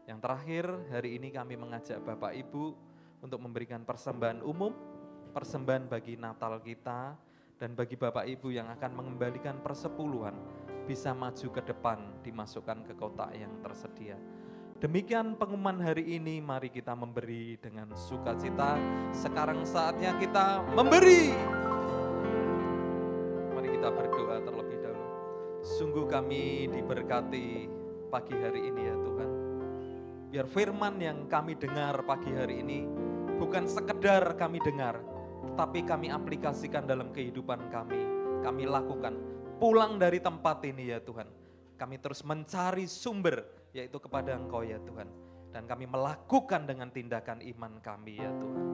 Yang terakhir, hari ini kami mengajak Bapak Ibu untuk memberikan persembahan umum persembahan bagi Natal kita, dan bagi Bapak Ibu yang akan mengembalikan persepuluhan bisa maju ke depan, dimasukkan ke kotak yang tersedia. Demikian pengumuman hari ini, mari kita memberi dengan sukacita. Sekarang saatnya kita memberi. Mari kita berdoa terlebih dahulu. Sungguh kami diberkati pagi hari ini ya Tuhan. Biar firman yang kami dengar pagi hari ini bukan sekedar kami dengar, tetapi kami aplikasikan dalam kehidupan kami. Kami lakukan. Pulang dari tempat ini ya Tuhan, kami terus mencari sumber, yaitu kepada Engkau ya Tuhan. Dan kami melakukan dengan tindakan iman kami ya Tuhan.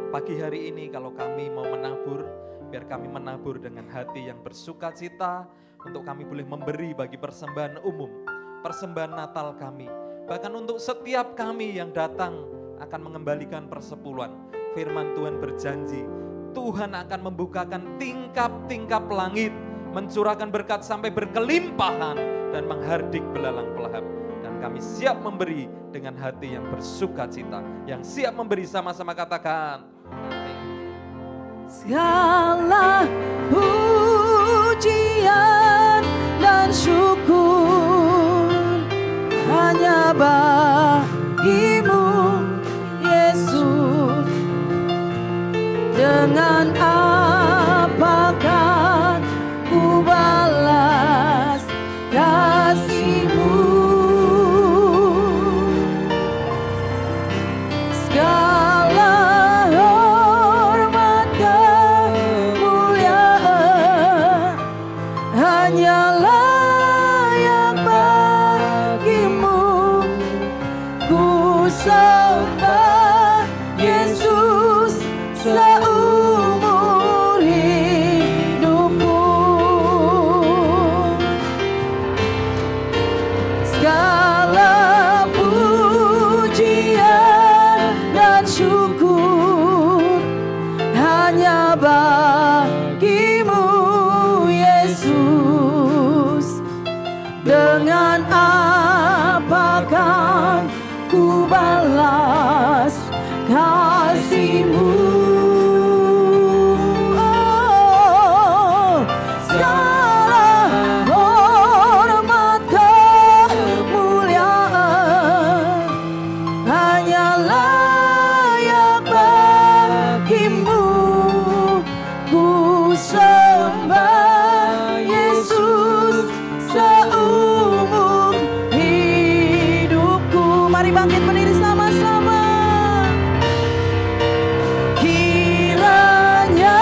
Pagi hari ini kalau kami mau menabur, biar kami menabur dengan hati yang bersukacita, untuk kami boleh memberi bagi persembahan umum, persembahan Natal kami. Bahkan untuk setiap kami yang datang akan mengembalikan persepuluhan. Firman Tuhan berjanji, Tuhan akan membukakan tingkap-tingkap langit, mencurahkan berkat sampai berkelimpahan dan menghardik belalang pelahap. Dan kami siap memberi dengan hati yang bersukacita. Yang siap memberi sama-sama katakan, amin. Segala pujian dan syukur hanya bagimu Yesus. Dengan apakah ku balas kasih-Mu? Segala hormat kemuliaan hanya layak bagimu. Ku sembah Yesus seumur hidupku. Segala pujian dan syukur hanya bagimu Yesus. Dengan apakah ku balas kasih-Mu? Bangkit berdiri sama-sama. Kiranya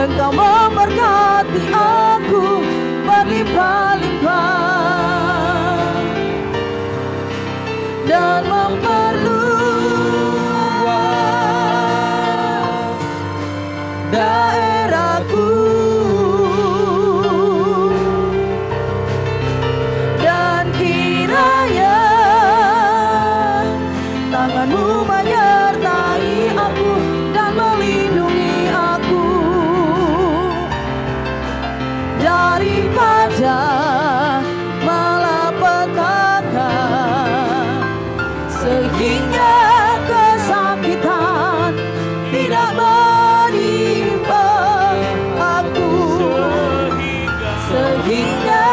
Engkau memberkati aku berlimpah-limpah dan memperluas daerahku. Tangan-Mu menyertai aku dan melindungi aku daripada malapetaka, sehingga kesakitan tidak menimpa aku, sehingga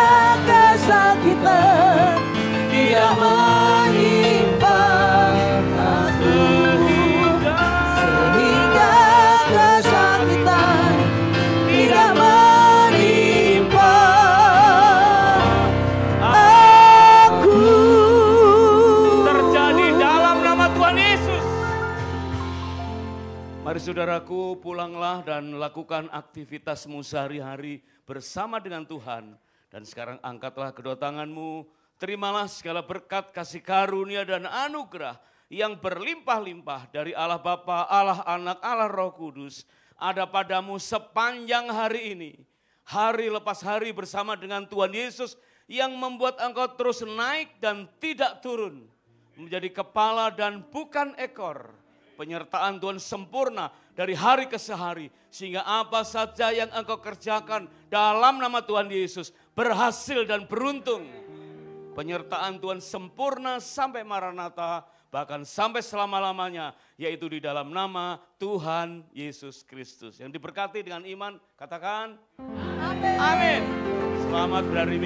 kesakitan tidak menimpa aku, sehingga kesakitan tidak menimpa aku. Terjadi dalam nama Tuhan Yesus. Mari saudaraku, pulanglah dan lakukan aktivitasmu sehari-hari bersama dengan Tuhan. Dan sekarang angkatlah kedua tanganmu, terimalah segala berkat, kasih karunia dan anugerah yang berlimpah-limpah dari Allah Bapa, Allah Anak, Allah Roh Kudus ada padamu sepanjang hari ini. Hari lepas hari bersama dengan Tuhan Yesus yang membuat engkau terus naik dan tidak turun. Menjadi kepala dan bukan ekor. Penyertaan Tuhan sempurna dari hari ke hari. Sehingga apa saja yang engkau kerjakan dalam nama Tuhan Yesus berhasil dan beruntung. penyertaan Tuhan sempurna sampai Maranatha, bahkan sampai selama-lamanya, yaitu di dalam nama Tuhan Yesus Kristus. Yang diberkati dengan iman, katakan amin. Selamat berhari Minggu.